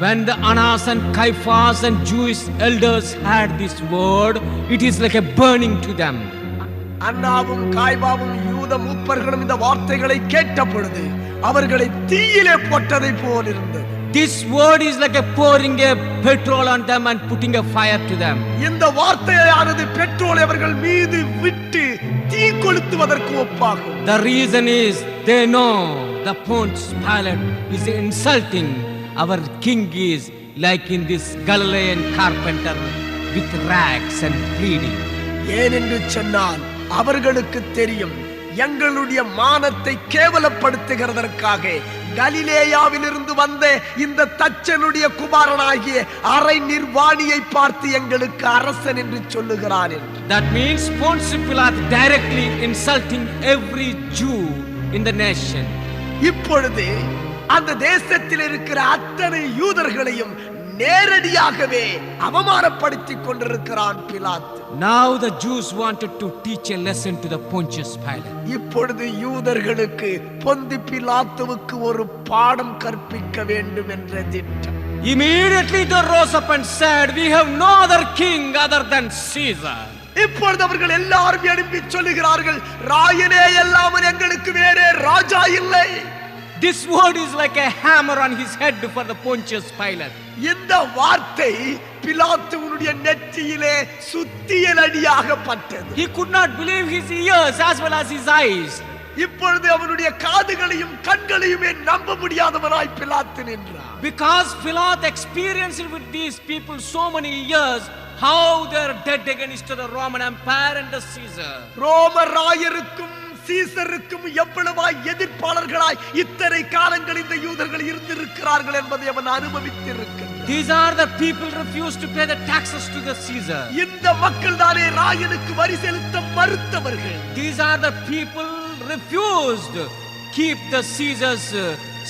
When the Annas and Caiaphas and Jewish elders heard this word, it is like a burning to them. அன்னாவும் காய்பாவும் யூத மூப்பர்களும் இந்த வார்த்தைகளை கேட்ட பொழுது அவர்களை தீயிலே போட்டதை போல் இருந்தது. This word is like a pouring a petrol on them and putting a fire to them. இந்த வார்த்தையானது பெட்ரோல் அவர்கள் மீது விட்டு தீ கொளுத்துவதற்கு ஒப்பாகும். The reason is they know the Pontius Pilate is insulting. Our king is like in this Galilean carpenter with rags and bleeding. ஏனென்று சொன்னால் அவர்களுக்கு தெரியும் எங்களுடைய மானத்தை கேவலப்படுத்துகிறதற்காக கலிலேயாவிலிருந்து வந்த இந்த தச்சனுடைய குமாரனாகிய அரை நிர்வாணியை பார்த்து எங்களுக்கு அரசன் என்று சொல்லுகிறான். That means Pontius Pilate directly insulting every Jew in the nation. இப்பொழுது அந்த தேசத்தில் இருக்கிற அத்தனை யூதர்களையும் நேரடியாகவே அவமானப்படுத்திக் கொண்டிருக்கிறான் பிலாத்து. Now the Jews wanted to teach a lesson to the Pontius Pilate. இப்பொழுது யூதர்களுக்கு பொந்தி பிலாத்துவுக்கு ஒரு பாடம் கற்பிக்க வேண்டும் என்ற திட்டம். Immediately they rose up and said, we have no other king other than Caesar. இப்பொழுது அவர்கள் எல்லாரும் எழுப்பி சொல்லுகிறார்கள், ராயனே அல்லாமல் எங்களுக்கு வேறே ராஜா இல்லை. This word is like a hammer on his head for the Pontius Pilate. இந்த வார்த்தை பிலாத்துவினுடைய நெற்றியிலே சுத்தியல் அடியாக பட்டது. He could not believe his ears as well as his eyes. இப்பொழுது அவனுடைய காதுகளையும் கண்களையுமே நம்ப முடியாதவனாய் பிலாத்து நின்றான். Because Pilate experienced with these people so many years how they are dead against the Roman Empire and the Caesar. ரோம ராயருக்கும் சீசருக்கும் எவ்வளவாய் எதிர்ப்பாளர்களாய் இத்தனை காலங்கள் இந்த யூதர்கள் இருந்திருக்கிறார்கள் என்பதை அவன் அனுபவித்திருக்கிறான். These are the people refused to pay the taxes to the Caesar. இந்த மக்கள் தானே ராயனுக்கு வரி செலுத்த மறுத்தவர்கள். These are the people refused keep the Caesar's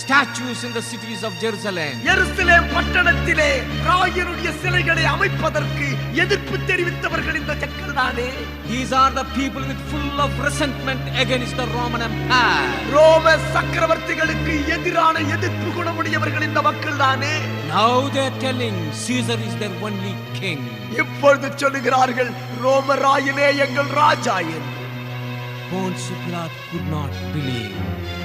statues in the cities of Jerusalem. எருசலேம் பட்டணத்திலே ராயனுடைய சிலைகளை அமைப்பதற்கு எதிர்ப்பு தெரிவித்தவர்கள் இந்த மக்கள் தானே. These are the people with full of resentment against the Roman Empire. ரோம சக்கரவர்த்திகளுக்கு எதிரான எதிர்ப்பு குணமுடையவர்கள் இந்த மக்கள் தானே. Now they are telling Caesar is their only king. இப்பொழுது சொல்லுகிறார்கள் ரோம ராயனே எங்கள் ராஜா என்று. Pontius Pilate could not believe.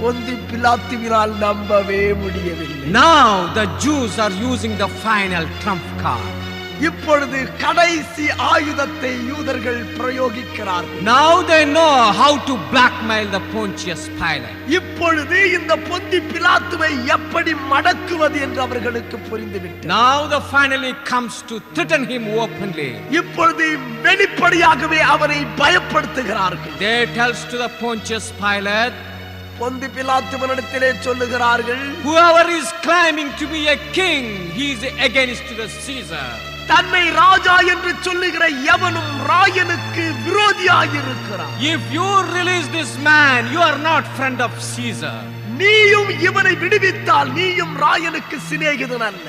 பொந்தி பிலாத்துவினால் நம்பவே முடியவில்லை. Now the Jews are using the final trump card. இப்பொழுது கடைசி ஆயுதத்தை யூதர்கள் பிரயோகிக்கிறார்கள். Now they know how to blackmail the Pontius Pilate. இப்பொழுது இந்த பொந்தி பிலாத்துவை எப்படி மடக்குவது என்று அவர்களுக்கு புரிந்துவிட்டது. Now the finally comes to threaten him openly. இப்பொழுது வெளிப்படையாகவே அவரை பயப்படுத்துகிறார்கள். They tells to the Pontius Pilate, பொந்தி பிலாத்துவினிடத்திலே சொல்லுகிறார்கள், whoever is claiming to be a king, he is against the Caesar. தன்னை ராஜா என்று சொல்லுகிற எவனும் ராயனுக்கு விரோதியாயிருக்கிறான். If you release this man, you are not friend of Caesar. நீயும் இவனை விடுவித்தால் நீயும் ராயனுக்கு சிநேகிதன் அல்ல.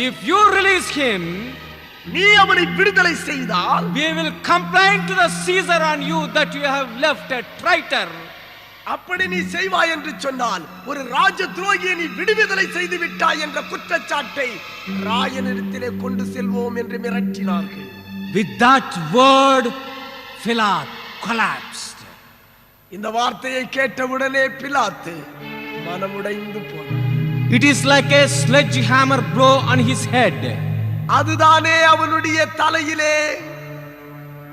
If you release him, நீ அவனை விடுதலை செய்தால் we will complain to the Caesar on you that you have left a traitor. அப்படி நீ செய்வாய் என்று சொன்னால் ஒரு ராஜ துரோகியை நீ விடுதலை செய்து விட்டாய் என்ற குற்றச்சாட்டை ராயனிடத்திலே கொண்டு செல்வோம் என்று மிரட்டினார்கள். With that word, Pilate collapsed. இந்த வார்த்தையை கேட்டவுடனே பிலாத்து மனமுடைந்து போனார். It is like a sledgehammer blow on his head. அதுதானே அவனுடைய தலையிலே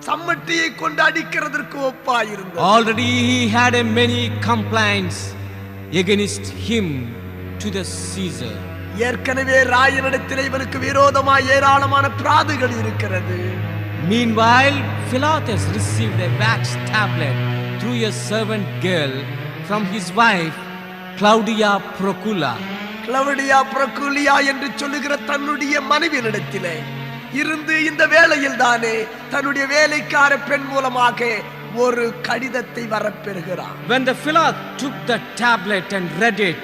சம்மட்டியை கொண்டு அடிக்கிறதற்கு ஒப்பாயிருந்தது. Already he had many complaints against him to the Caesar. ஏற்கனவே ராயனிடத்திலே இவனுக்கு விரோதமாய் ஏராளமான பிராதுகள் இருக்கிறது. Meanwhile, Philotas received a wax tablet through a servant girl from his wife Claudia Procula. Claudia Procula என்று சொல்லுகிற தன்னுடைய மனைவியிடத்திலே இருந்து இந்த வேளையில் தானே தன்னுடைய வேலைக்கார பெண் மூலமாக ஒரு கடிதத்தை வரப்பெறுகிறான். When the Philot took the tablet and read it,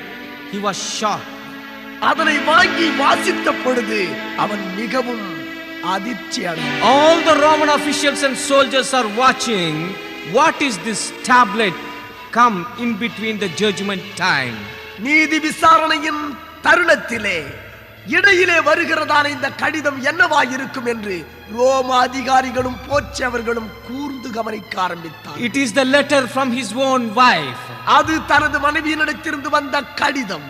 he was shocked. அதனை வாங்கி வாசித்த பொழுது அவன் மிகவும் அதிர்ச்சி அடைந்தான். All the Roman officials and soldiers are watching. What is this tablet come in between the judgment time? நீதி விசாரணையின் தருணத்திலே இடையிலே வருகிறதான இந்த கடிதம் என்னவாய் இருக்கும் என்று ரோம அதிகாரிகளும் போற்றவர்களும் கூர்ந்து கவனிக்க ஆரம்பித்தார். It is the letter from his own wife. அது தனது மனைவியினிடத்திலிருந்து வந்த கடிதம்.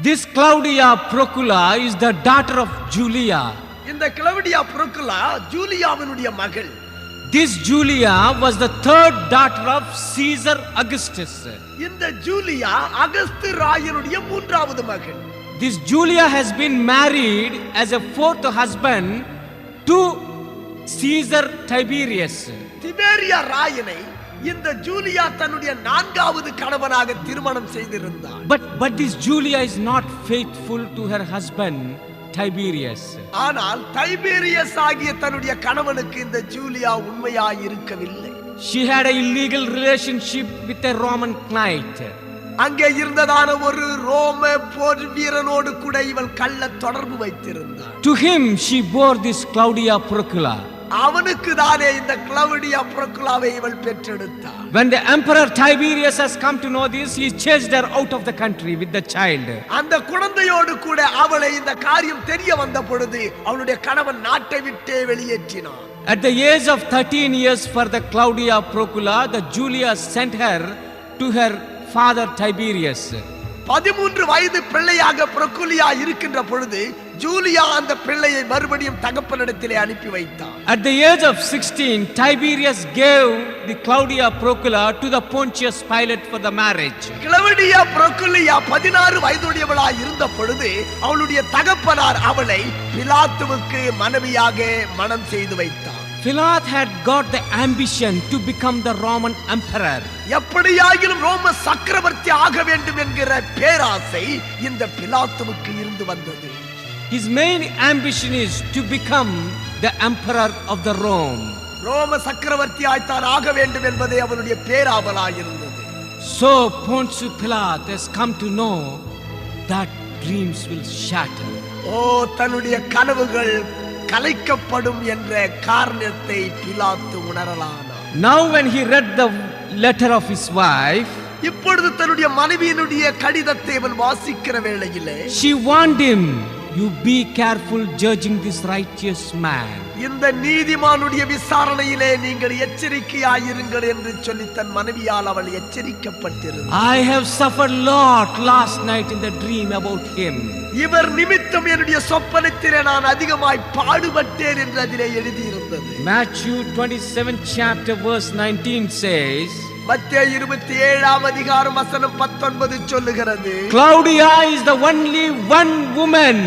This Claudia Procula is the daughter of Julia. இந்த கிளவுடியா புரோக்குலா ஜூலியாவினுடைய மகள். This Julia was the third daughter of Caesar Augustus. இந்த ஜூலியா அகஸ்து ராயனுடைய மூன்றாவது மகள். This Julia has been married as a fourth husband to Caesar Tiberius. திபேரியா ராயனை இந்த Julia தன்னுடைய நான்காவது கணவனாக திருமணம் செய்திருந்தார். But this Julia is not faithful to her husband Tiberius. ஆனால் தைபேரியஸ் ஆகிய தன்னுடைய கணவனுக்கு இந்த ஜூலியா உண்மையாய் இருக்கவில்லை. She had an illegal relationship with a Roman knight. அங்கே இருந்ததான ஒரு ரோம போர் வீரனோடு கூட இவள் கள்ள தொடர்பு வைத்திருந்தாள். To him she bore this Claudia Procula. அவனுக்கு தானே இந்த கிளவுடியா புரோக்குலாவை இவள் பெற்றெடுத்தாள். When the emperor Tiberius has come to know this, he chased her out of the country with the child. அந்த குழந்தையோடு கூட அவளை இந்த காரியம் தெரிய வந்த பொழுது அவளுடைய கணவன் நாட்டை விட்டே வெளியேற்றினான். At the age of 13 years for the Claudia Procula, the Julia sent her to her father Tiberius. 13 வயது பிள்ளையாக புரோக்குலியா இருக்கின்ற பொழுது ஜூலியா அந்த பிள்ளையை மறுபடியும் தகப்பனிடத்திலே அனுப்பி வைத்தார். At the age of 16, Tiberius gave the Claudia Procula to the Pontius Pilate for the marriage. Claudia Procula 16 வயதுடையவளாய் இருந்த பொழுது அவளுடைய தகப்பனார் அவளை பிலாத்துவுக்கு மனைவியாக மணம் செய்து வைத்தார். Philot had got the ambition to become the Roman emperor. எப்படியாகிலும் ரோம சக்கரவர்த்தி ஆக வேண்டும் என்கிற பேராசை இந்த பிலாத்துவுக்கு இருந்து வந்தது. His main ambition is to become the emperor of the Rome. ரோம சக்கரவர்த்தி ஆய்த்தான் ஆக வேண்டும் என்பதே அவனுடைய பேராவலாய் இருந்தது. So Pontius Pilate has come to know that dreams will shatter. ஓ தன்னுடைய கனவுகள் கலைக்கப்படும் என்ற காரணத்தை பிலாத்து உணரலானார். Now when he read the letter of his wife, இப்பொழுது தன்னுடைய மனைவியினுடைய கடிதத்தை அவன் வாசிக்கிற வேளையிலே she warned him, you be careful judging this righteous man. இந்த நீதிமானுடைய விசாரணையிலே நீங்கள் எச்சரிக்கையாயிருங்கள் என்று சொல்லி தன் மனைவியால் அவள் எச்சரிக்கப்பட்டிருந்தாள். I have suffered lot last night in the dream about him. இவர் நிமித்தம் என்னுடைய சொப்பனத்திலே நான் அதிகமாய் பாடுபட்டேன் என்று அதிலே எழுதியிருந்தது. Matthew 27 chapter verse 19 says, மத்தேயு 27 அதிகாரம் வசனம் 19 சொல்லுகிறது, Claudia is the only one woman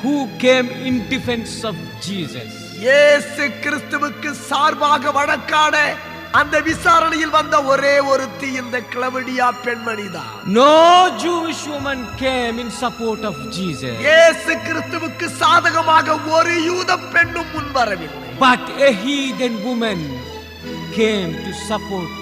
who came in defense of Jesus. இயேசு கிறிஸ்துவுக்கு சார்பாக வழக்காட அந்த விசாரணையில் வந்த ஒரே ஒருத்தி இந்த Claudia பெண்மணிதான். No Jewish woman came in support of Jesus. இயேசு கிறிஸ்துவுக்கு சாதகமாக ஒரு யூத பெண்ணும் முன்வரவில்லை. But a heathen woman came to support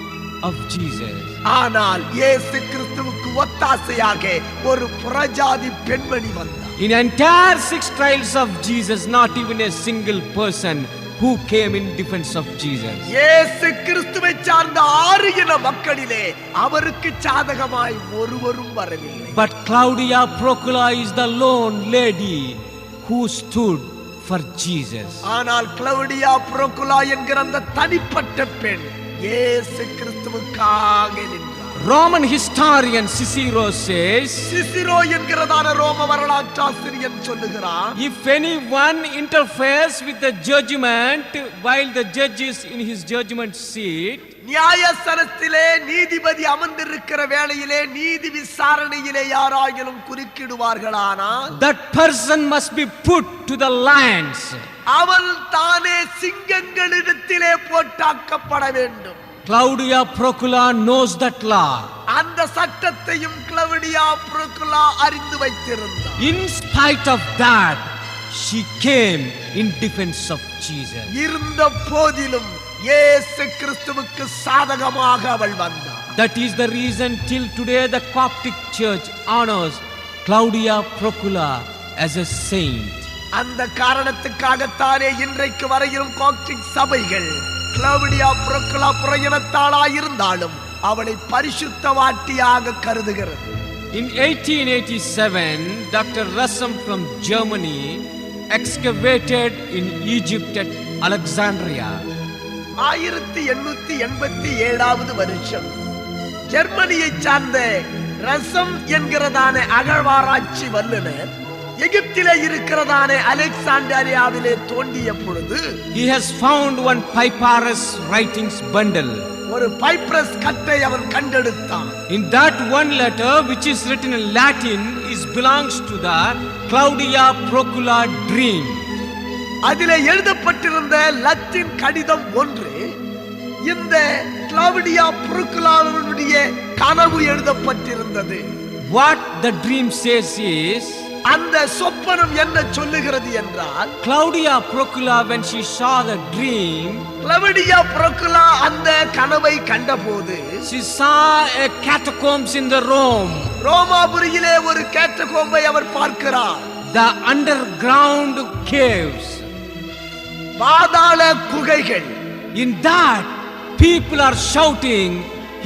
of Jesus. ஆனால் இயேசு கிறிஸ்துவுக்கு ஒத்தாசையாக ஒரு புறஜாதி பெண்மணி வந்தார். In entire 6 trials of Jesus, not even a single person who came in defense of Jesus. இயேசு கிறிஸ்துவை சார்ந்த 6 இன மக்களிலே அவருக்கு சாதகமாய் ஒருவரும் வரவில்லை. But Claudia Procula is the lone lady who stood for Jesus. ஆனால் கிளவுடியா புரோக்குலா என்கிற அந்த தனிப்பட்ட பெண் இயேசு கிறிஸ்துவுக்காக நின்றார். Roman historian Cicero says, சிசிரோ என்கிறதான ரோம வரலாற்றாசிரியன் சொல்லுகிறான், if anyone interferes with the judgment while the judge is in his judgment seat, நியாயஸ்தலத்திலே நீதிபதி அமர்ந்திருக்கிற வேளையிலே நீதி விசாரணையிலே யாராயிலும் குறுக்கிடுவார்களானால், that person must be put to the lions. அவன் தானே சிங்கங்களிடத்திலே போட்டாக்கப்பட வேண்டும். Claudia Procula knows that law. அந்த சட்டத்தையும் கிளவுடியா புரோக்குலா அறிந்து வைத்திருந்தார். In spite of that, she came in defense of Jesus. இருந்த போதிலும் இயேசு கிறிஸ்துவுக்கு சாதகமாக அவள் வந்தார். That is the reason till today the Coptic Church honors Claudia Procula as a saint. அந்த காரணத்துக்காகத்தானே இன்றைக்கு வரையிலும் காப்டிக் சபைகள் கிளவுடியா புரோக்குலா புறையினத்தாளாயிருந்தாலும் அவளை பரிசுத்தவாட்டியாக கருதுகிறது. In 1887, Dr. Rassam from Germany excavated in Egypt at Alexandria. 1887 வருஷம் ஜெர்மனியை சார்ந்த ரசம் என்கிறதான அகழ்வாராய்ச்சி வல்லுநர் எகிப்திலே இருக்கிறதான அலெக்சாண்டிரியாவிலே தோண்டிய பொழுது, he has found one papyrus writings bundle. ஒரு பைப்ரஸ் கட்டை அவன் கண்டெடுத்தான். In that one letter which is written in Latin is belongs to the Claudia Procula dream. அதிலே எழுதப்பட்டிருந்த லத்தீன் கடிதம் ஒன்று இந்த கிளவுடியா புரோக்குலாவுடைய கனவு எழுதப்பட்டிருந்தது. What the dream says is, அந்த சொப்பனம் என்ன சொல்லுகிறது என்றால், Claudia Procula when she saw the dream, Claudia Procula அந்த கனவை கண்டபோது she saw a catacombs in the Rome. ரோமாபுரியிலே ஒரு கேட்டகோம்பை அவர் பார்க்கிறார். The underground caves. பாதாள குகைகள். In that people are shouting,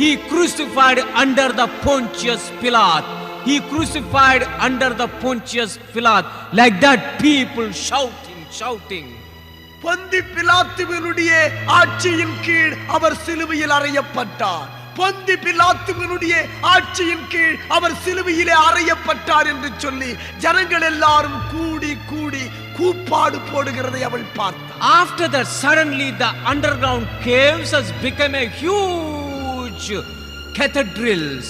he crucified under the Pontius Pilate. He crucified under the Pontius Pilate. Like that people shouting. பொந்தி பிலாத்துவினுடைய ஆட்சியின் கீழ் அவர் சிலுவையில் அறையப்பட்டார். பொந்தி பிலாத்துவினுடைய ஆட்சியின் கீழ் அவர் சிலுவையிலே அறையப்பட்டார் என்று சொல்லி ஜனங்கள் எல்லாரும் கூடி கூடி கூப்பாடு போடுகிறதை அவள் பார்த்தார். After that, suddenly the underground caves has become a huge cathedrals.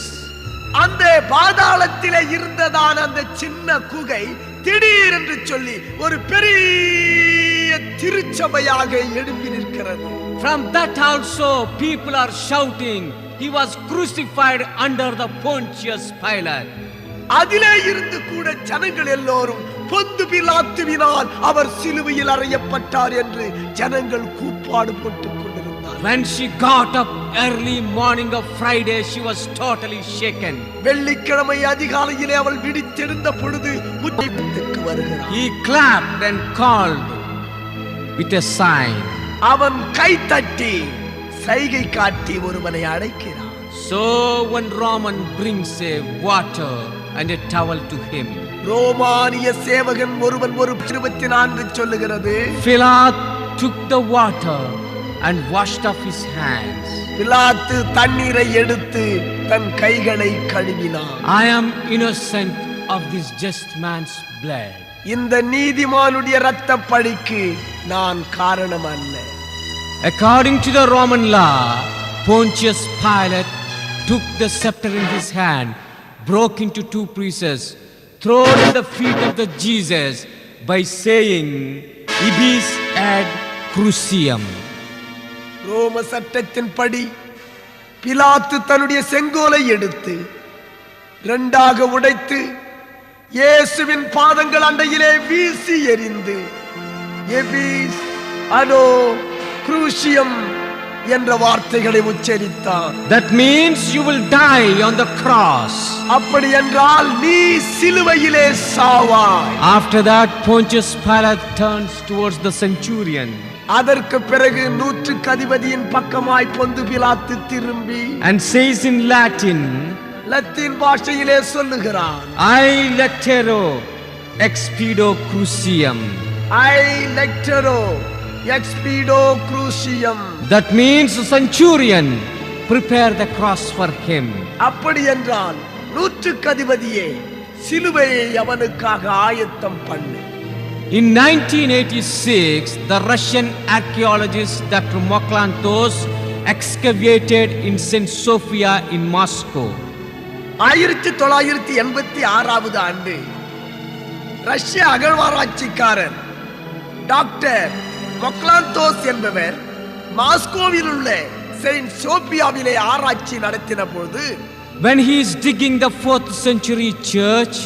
அந்த பாதாளத்திலே இருந்ததான அந்த சின்ன குகை திடீரென்று சொல்லி ஒரு பெரிய திருச்சபையாக எழும்பி நிற்கிறது. From that also people are shouting, he was crucified under the Pontius Pilate. அதிலே இருந்து கூட ஜனங்கள் எல்லோரும் பொந்து பிலாத்துவினால் அவர் சிலுவையில் அறையப்பட்டார் என்று ஜனங்கள் கூப்பாடு போட்டுக் கொண்டிருந்தார். When she got up early morning of Friday, she was totally shaken. வெள்ளிக்கிழமை அதிகாலையிலே அவள் விழித்தெழுந்த பொழுது முற்றத்துக்கு வருகிறார். He clapped and called with a sign. அவன் கை தட்டி சைகை காட்டி ஒருவனை அழைக்கிறான். So when Roman brings a water and a towel to him, ரோமானிய சேவகன் ஒருவன் ஒரு 24 சொல்லுகிறது, Pilate took the water and washed off his hands. பிலாத்து தண்ணீரை எடுத்து தன் கைகளை கழுவினான். I am innocent of this just man's blood. இந்த நீதிமானுடைய இரத்த பழிக்கு நான் காரணம் அல்ல. According to the Roman law, Pontius Pilate took the scepter in his hand, broke into 2 pieces, threw it at the feet of the Jesus by saying, Ibis ad crucium. ரோம சட்டத்தின்படி பிலாத்து தன்னுடைய செங்கோலை எடுத்து 2ஆக உடைத்து இயேசுவின் பாதங்கள் அண்டையிலே வீசி எறிந்து எபிஸ் அடோ குரூசியம் என்ற வார்த்தைகளை உச்சரித்தார். That means you will die on the cross. அப்படி என்றால் நீ சிலுவையிலே சாவாய். After that, Pontius Pilate turns towards the centurion. அதற்கு பிறகு 100க்கு அதிபதியின் பக்கமாய் பொந்து பிலாத்து திரும்பி and says in Latin, Latin பாஷையிலே சொல்லுகிறான், I lectero expedo crucium. I lectero expedo crucium. That means centurion, prepare the cross for him. அப்படி என்றால் நூற்றுக்கு அதிபதியே சிலுவையை அவனுக்காக ஆயத்தம் பண்ணு. In 1986, the Russian archaeologist Dr. Moklantos excavated in St. Sofia in Moscow. 1986 ஆண்டு ரஷ்ய அகழ்வாராய்ச்சிக்காரர் டாக்டர் மொக்லாந்தோஸ் என்பவர் மாஸ்கோவில் உள்ள செயின்ட் சோபியாவிலே ஆராய்ச்சி நடத்தின போது, when he is digging the 4th century church,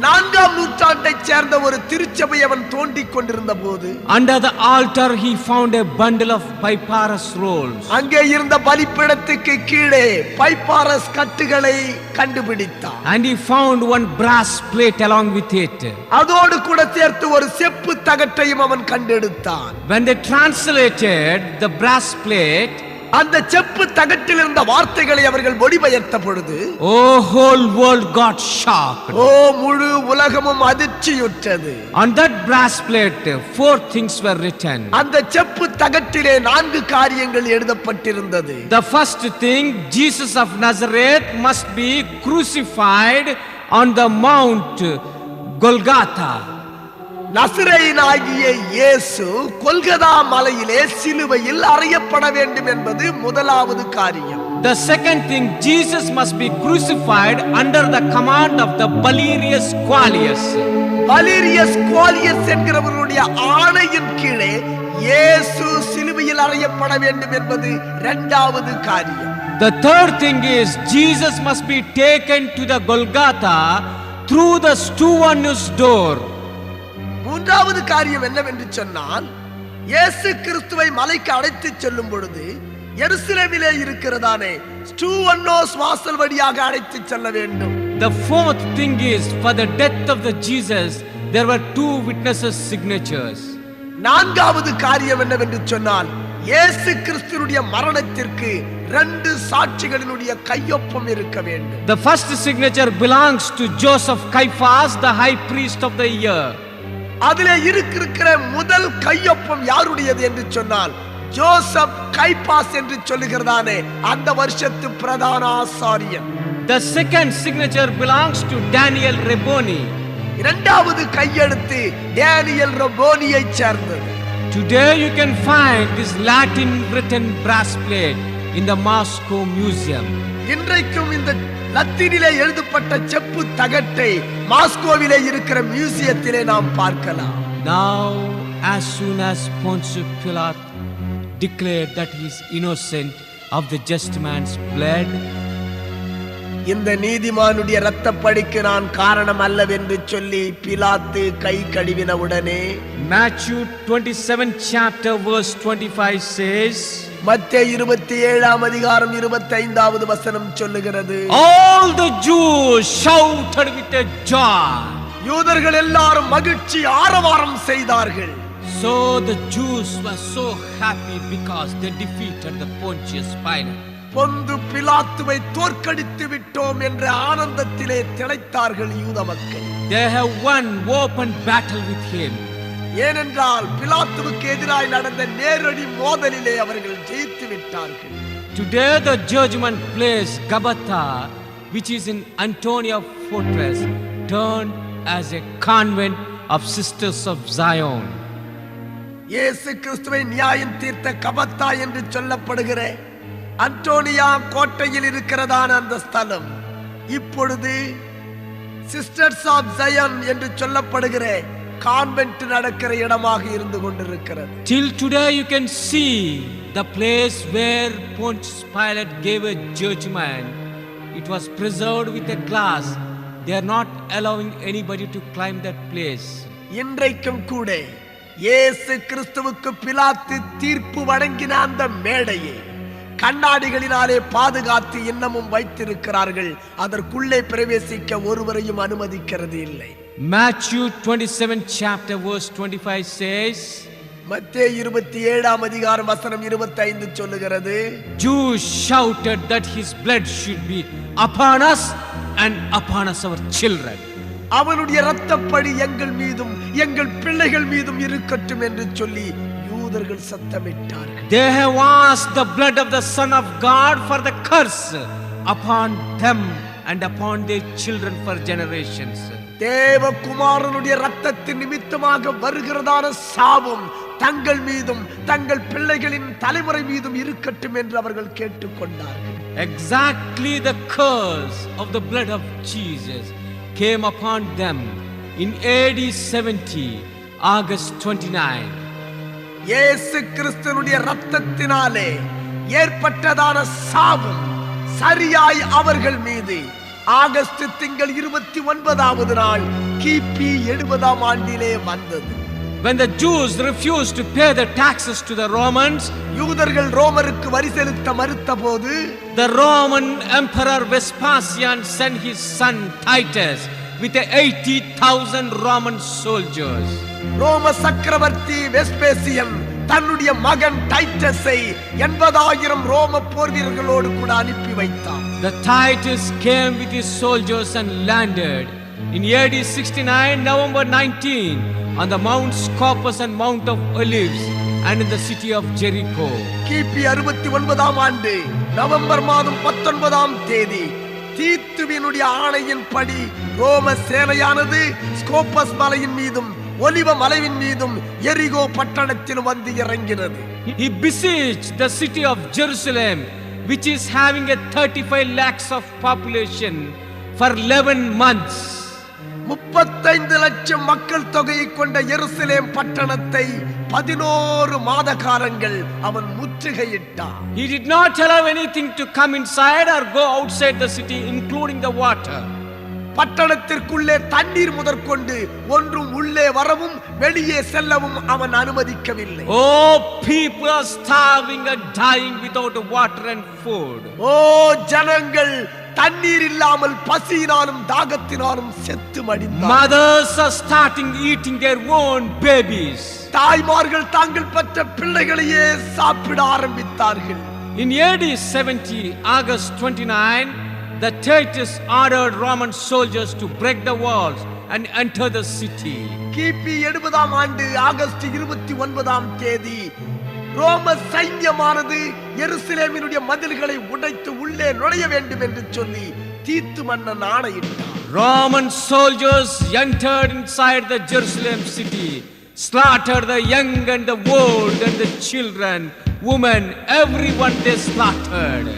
4ஆம் நூற்றாண்டைச் சேர்ந்த ஒரு திருச்சபை அவன் தோண்டிக் கொண்டிருந்த போது, under the altar he found a bundle of papyrus rolls. அங்கே இருந்த பலிபீடத்துக்கு கீழே பைபாரஸ் கட்டுகளை கண்டுபிடித்தான். And he found one brass plate along with it. அதோடு கூட சேர்த்து ஒரு செப்பு தகட்டையும் அவன் கண்டெடுத்தான். When they translated the brass plate, அந்த செப்பு தகட்டில் இருந்த வார்த்தைகளை அவர்கள் மொழிபெயர்த்த பொழுது, oh, whole world got shocked. ஓ, முழு உலகமும் அதிர்ச்சியுற்றது. On that brass plate 4 things were written. அந்த செப்பு தகட்டிலே 4 காரியங்கள் எழுதப்பட்டிருந்தது. The first thing, Jesus of Nazareth must be crucified on the Mount Golgotha. நசரேயனாகிய இயேசு கொல்கதா மலையிலே சிலுவையில் அறையப்பட வேண்டும் என்பது முதலாவது காரியம். The second thing, Jesus must be crucified under the command of the Valerius Qualius. Valerius Qualius என்கிறவருடைய ஆணையின் கீழே இயேசு சிலுவையில் அறையப்பட வேண்டும் என்பது இரண்டாவது காரியம். The third thing is, Jesus must be taken to the Golgotha through the Stephanus door. மூன்றாவது காரியம் என்னவென்று சொன்னால், இயேசு கிறிஸ்துவை மலைக்கு அழைத்துச் செல்லும் பொழுது எருசலேமிலே இருக்கிறதானே ஸ்டூவன்னோஸ் வாசல் வழியாக அழைத்துச் செல்ல வேண்டும். The fourth thing is, for the death of the Jesus there were 2 witnesses signatures. நான்காவது காரியம் என்னவென்று சொன்னால், இயேசு கிறிஸ்துவினுடைய மரணத்திற்கு 2 சாட்சிகளினுடைய கையொப்பம் இருக்க வேண்டும். The first signature belongs to Joseph Caiaphas, the high priest of the year. அதிலே இருக்கிற முதல் கையொப்பம் யாருடையது என்று சொன்னால், ஜோசப் கைபாஸ் என்று சொல்லுகிறதானே அந்த வருஷத்து பிரதான ஆசாரியன். The second signature belongs to Daniel Rabboni. இரண்டாவது கையெழுத்து டேனியல் ரபோனியை சேர்ந்தது. Today you can find this Latin written brass plate in the Moscow Museum. இன்றைக்கும் இந்த லத்தீனிலே எழுதப்பட்ட செப்பு தகட்டை மாஸ்கோவிலே இருக்கிற மியூசியத்திலே நாம் பார்க்கலாம். Now, as soon as Pontius Pilate declared that he is innocent of the just man's blood, இந்த நீதிமானுடைய இரத்தப்பழிக்கு நான் காரணம் அல்லவென்று சொல்லி பிலாத்து கை கழுவின உடனே, Matthew 27 chapter verse 25 says, மத்தேயு 27ஆம் அதிகாரம் 25வது வசனம் சொல்லுகிறது, all the Jews shouted with a joy. யூதர்கள் எல்லாரும் மகிழ்ச்சி ஆரவாரம் செய்தார்கள். So the Jews were so happy because they defeated the Pontius Pilate. பொந்து பிலாத்துவை தோற்கடித்து விட்டோம் என்ற ஆனந்தத்திலே திளைத்தார்கள் யூத மக்கள். They have won open battle with him. ஏனென்றால் பிலாத்துவுக்கு எதிராய் நடந்த நேரடி மோதலிலே அவர்கள் ஜெயித்து விட்டார்கள். Today the judgment place Gabbatha, which is in Antonia fortress, turned as a convent of Sisters of Zion. இயேசு கிறிஸ்துவை நியாயம் தீர்த்த கபத்தா என்று சொல்லப்படுகிற அன்டோனியா கோட்டையில் இருக்கிறதான அந்த ஸ்தலம் இப்பொழுது சிஸ்டர்ஸ் ஆஃப் ஜயன் என்று சொல்லப்படுகிற கான்வென்ட் நடக்கிற இடமாக இருந்து கொண்டிருக்கிறது. Till today you can see the place where Pontius Pilate gave a judgment. It was preserved with a glass. They are not allowing anybody to climb that place. இன்றைக்கும் கூட இயேசு கிறிஸ்துவுக்கு பிலாத்து தீர்ப்பு வழங்கின அந்த மேடையை கண்ணாடிகளினாலே பாதுகாத்து இன்னமும் வைத்திருக்கிறார்கள். அதற்குள்ளே பிரவேசிக்க ஒருவரையும் அனுமதிக்கிறது இல்லை. Matthew 27 chapter verse 25 says, மத்தேயு 27ஆம் அதிகாரம் வசனம் 25 சொல்லுகிறது, Jews shouted that his blood should be upon us and upon us our children. அவனுடைய இரத்தப்பழி எங்கள் மீதும் எங்கள் பிள்ளைகள் மீதும் இருக்கட்டும் என்று சொல்லி யூதர்கள் சத்தமிட்டார்கள். They have asked the blood of the Son of God for the curse upon them and upon their children for generations. தேவகுமாரனுடைய இரத்தத்தின் நிமித்தமாக வருகிறதான சாபம் தங்கள் மீதும் தங்கள் பிள்ளைகளின் தலைமுறை மீதும் இருக்கட்டும் என்று அவர்கள் கேட்டுக்கொண்டார்கள். Exactly the curse of the blood of Jesus came upon them in AD 70, August 29. இயேசு கிறிஸ்துவினுடைய இரத்தத்தினாலே ஏற்பட்டதான சாபம் சரியாய் அவர்கள் மீது ஆகஸ்ட் திங்கள் 29வது நாள் கிபி 70ஆம் ஆண்டிலே வந்தது. When the Jews refused to pay the taxes to the Romans, யூதர்கள் ரோமருக்கு வரி செலுத்த மறுத்தபோது, the Roman Emperor Vespasian sent his son Titus with 80,000 Roman soldiers. ரோம சக்கரவர்த்தி வெஸ்பேசியன் தன்னுடைய மகன் டைட்டஸை 80,000 ரோம போர் வீரர்களோடு கூட அனுப்பி வைத்தார். The Titus came with his soldiers and landed in AD 69, November 19, on the Mount Scopus and Mount of Olives and in the city of Jericho. கிபி 69ஆம் ஆண்டு நவம்பர் மாதம் 19ஆம் தேதி தீத்துவினுடைய ஆணையின்படி ரோம சேனையானது ஸ்கோபஸ் மலையின் மீதும் ஒலிவ மலையின் மீதும் எரிகோ பட்டணத்தில் வந்து இறங்கினது. He besieged the city of Jerusalem, which is having a 35 lakhs of population, for 11 months. 35 லட்சம் மக்கள் தொகையை கொண்ட எருசலேம் பட்டணத்தை 11 மாத காலங்கள் அவன் முற்றுகையிட்டான். He did not allow anything to come inside or go outside the city, including the water. பட்டணத்திற்குள்ளே தண்ணீர் முதற்கொண்டு ஒன்றும் உள்ளே வரவும் வெளியே செல்லவும் அவன் அனுமதிக்கவில்லை. Oh, people are starving and dying without water and food. ஜனங்கள் தண்ணீர் இல்லாமல் பசியினாலும் தாகத்தினாலும் செத்து மடிந்தார்கள். Mothers are starting eating their own babies. தாய்மார்கள் தாங்கள் பெற்ற பிள்ளைகளையே சாப்பிட ஆரம்பித்தார்கள். In AD 70, August 29, the Titus ordered Roman soldiers to break the walls and enter the city. கிபி 70ஆம் ஆண்டு ஆகஸ்ட் 29ஆம் தேதி ரோம சைன்யமானது எருசலேமினுடைய மதில்களை உடைத்து உள்ளே நுழைய வேண்டும் என்று சொல்லி தீத்து மன்னன் ஆணையிட்டார். Roman soldiers entered inside the Jerusalem city, slaughtered the young and the old and the children, women, everyone they slaughtered.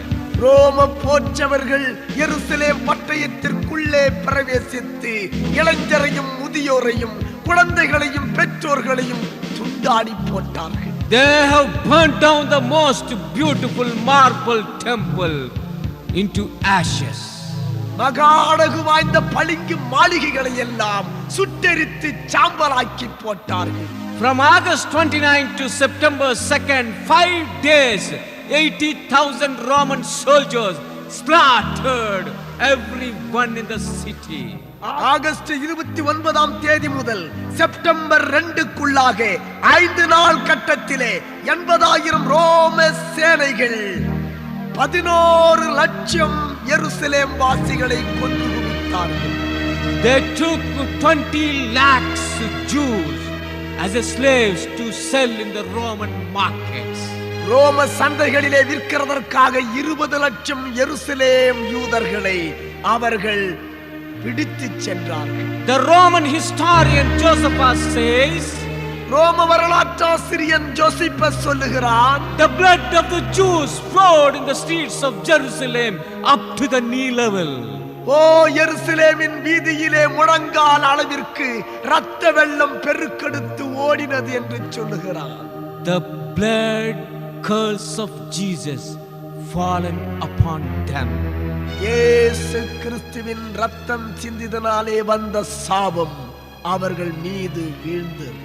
ரோம போற்றவர்கள் எருசலேம் பட்டயத்திற்குள்ளே பிரவேசித்து இளைஞரையும் முதியோரையும் குழந்தைகளையும் பெற்றோர்களையும் துண்டாடி போட்டார்கள். They have burnt down the most beautiful marble temple into ashes. மகா அழகு வாய்ந்த பளிங்கு மாளிகைகளை எல்லாம் சுட்டெரித்து சாம்பலாக்கி போட்டார்கள். From August 29 to September 2nd, 5 days, 80,000 Roman soldiers slaughtered everyone in the city. August 29ஆம் தேதி முதல் செப்டம்பர் 2க்குள்ளாக 5 நாள் கட்டத்திலே 80,000 ரோம சேனைகள் 11 லட்சம் எருசலேம் வாசிகளை கொன்று குவித்தார்கள். They took 20 lakhs Jews as slaves to sell in the Roman markets. ரோம சந்தைகளிலே விற்கிறதற்காக 20 லட்சம் எருசலேம் யூதர்களை அவர்கள் பிடித்து சென்றார்கள். The Roman historian Josephus says, ரோம வரலாற்றாசிரியன் ஜோசிபஸ் சொல்லுகிறான், the blood of the Jews flowed in the streets of Jerusalem up to the knee level. எருசலேமின் வீதியிலே முழங்கால் அளவிற்கு இரத்த வெள்ளம் பெருக்கெடுத்து ஓடினது என்று சொல்லுகிறான். The blood curse of Jesus fallen upon them. இயேசு கிறிஸ்துவின் இரத்தம் சிந்தியதனாலே வந்த சாபம் அவர்கள் மீது வீழ்ந்தது.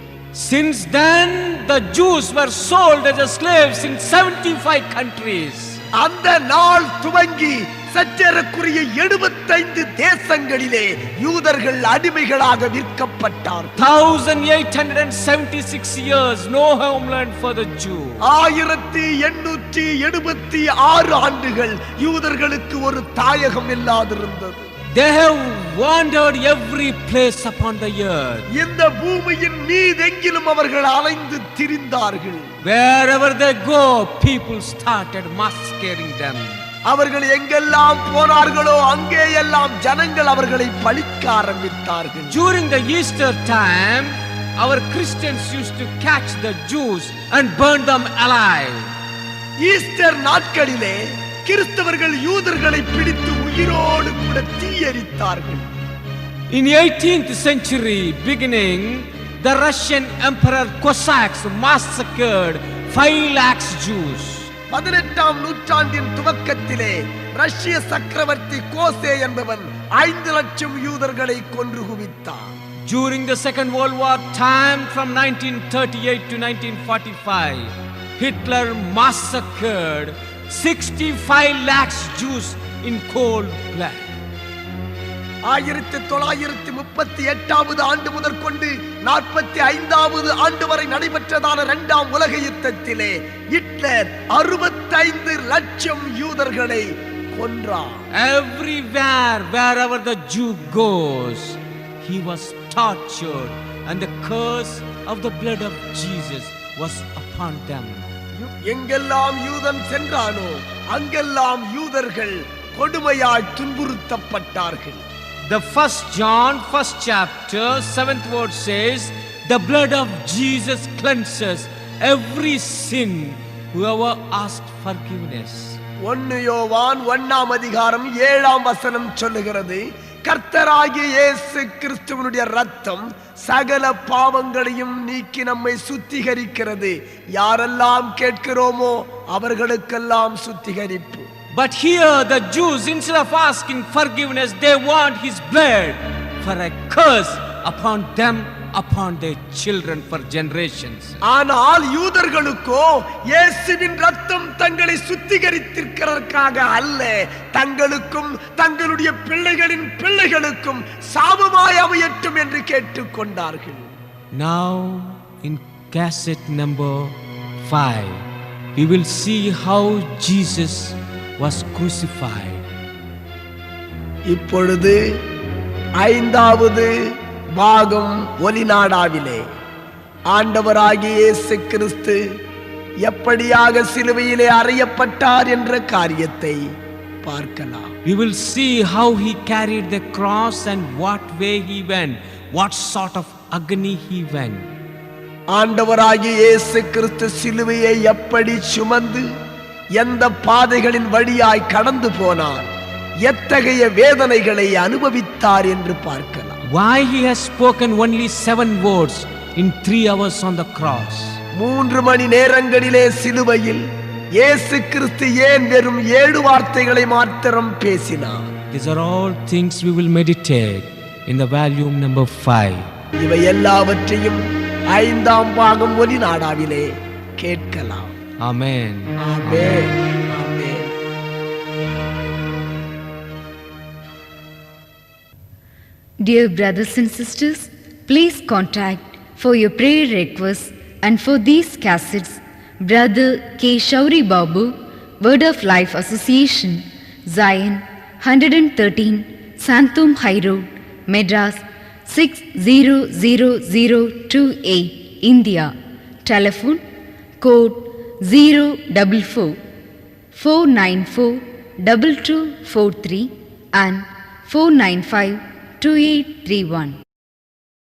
Since then the Jews were sold as slaves in 75 countries. அந்த நாள் துவங்கி சற்றேறக்குரிய 75 தேசங்களிலே யூதர்கள் அடிமைகளாக விற்கப்பட்டார். 1876 years, no homeland for the Jew. 1876 ஆண்டுகள் யூதர்களுக்கு ஒரு தாயகம் இல்லாதிருந்தது. They have wandered every place upon the earth. இந்த பூமியின் மீதெங்கிலும் அவர்கள் அலைந்து திரிந்தார்கள். Wherever they go, people started massacring them. அவர்கள் எங்கெல்லாம் போனார்களோ அங்கே எல்லாம் ஜனங்கள் அவர்களை பழிக்க ஆரம்பித்தார்கள். During the Easter time, our Christians used to catch the Jews and burn them alive. Easter நாட்களிலே கிறிஸ்தவர்கள் யூதர்களை பிடித்து உயிரோடு கூட தீயரித்தார்கள். In 18th century beginning, the Russian Emperor Cossacks massacred 5 lakhs Jews. 18ஆம் நூற்றாண்டின் துவக்கத்திலே ரஷ்ய சக்கரவர்த்தி கோசே என்பவன் 5 லட்சம் யூதர்களை கொன்று குவித்தார். During the Second World War time from 1938 to 1945, Hitler massacred 65 lakhs Jews in cold blood. 1938வது ஆண்டு முதற்கொண்டு 45வது ஆண்டு வரை நடைபெற்றதான இரண்டாம் உலக யுத்தத்திலே ஹிட்லர் 65 லட்சம் யூதர்களை கொன்றார். Everywhere, wherever the Jew goes, he was tortured, and the curse of the blood of Jesus was upon them. எங்கெல்லாம் யூதன் சென்றானோ அங்கெல்லாம் யூதர்கள் கொடுமையாய் துன்புறுத்தப்பட்டார்கள். The 1 John 1st chapter 7th word says, the blood of Jesus cleanses every sin. Whoever asked forgiveness. 1 யோவான் 1ஆம் அதிகாரம் 7ஆம் வசனம் சொல்லுகிறது, கர்த்தராகிய இயேசு கிறிஸ்துவினுடைய இரத்தம் சகல பாவங்களையும் நீக்கி நம்மை சுத்திகரிக்கிறது. யாரெல்லாம் கேட்கிறோமோ அவர்களுக்கெல்லாம் சுத்திகரிப்பு. But here the Jews, instead of asking forgiveness, they want his blood for a curse upon them, upon their children for generations. ஆனால் யூதர்களுக்கோ இயேசுவின் இரத்தம் தங்களை சுத்திகரித்திருக்கிறதற்காக அல்ல, தங்களுக்கும் தங்களுடைய பிள்ளைகளின் பிள்ளைகளுக்கும் சாபமாய் அமையட்டும் என்று கேட்டுக்கொண்டார்கள். Now in cassette number 5, we will see how Jesus was crucified. இப்பொழுது 5வது பாகம் ஒலிநாடாவிலே ஆண்டவராகிய இயேசு கிறிஸ்து எப்படியாக சிலுவையிலே அறையப்பட்டார் என்ற காரியத்தை பார்க்கலாம். We will see how he carried the cross and what way he went, what sort of agony he went. ஆண்டவராகிய இயேசு கிறிஸ்து சிலுவையை எப்படி சுமந்து எந்த பாதைகளின் வழியாய் கடந்து போனார், எத்தகைய வேதனைகளை அனுபவித்தார் என்று பார்க்கலாம். Why he has spoken only 7 words in 3 hours on the cross. 3 மணி நேரங்களிலே சிலுவையில் இயேசு கிறிஸ்து ஏன் வெறும் 7 வார்த்தைகளை மாத்திரம் பேசினார்? These are all things we will meditate in the volume number 5. இவை எல்லாவற்றையும் 5ஆம் பாகம் ஒலிநாடாவிலே கேட்கலாம். Amen. Amen. Amen. Dear brothers and sisters, please contact for your prayer requests and for these cassettes Brother K. Shauri Babu, Word of Life Association, Zion, 113, Santhum High Road, Madras 600028, India. Telephone code 044 494 2243 and 495 2831.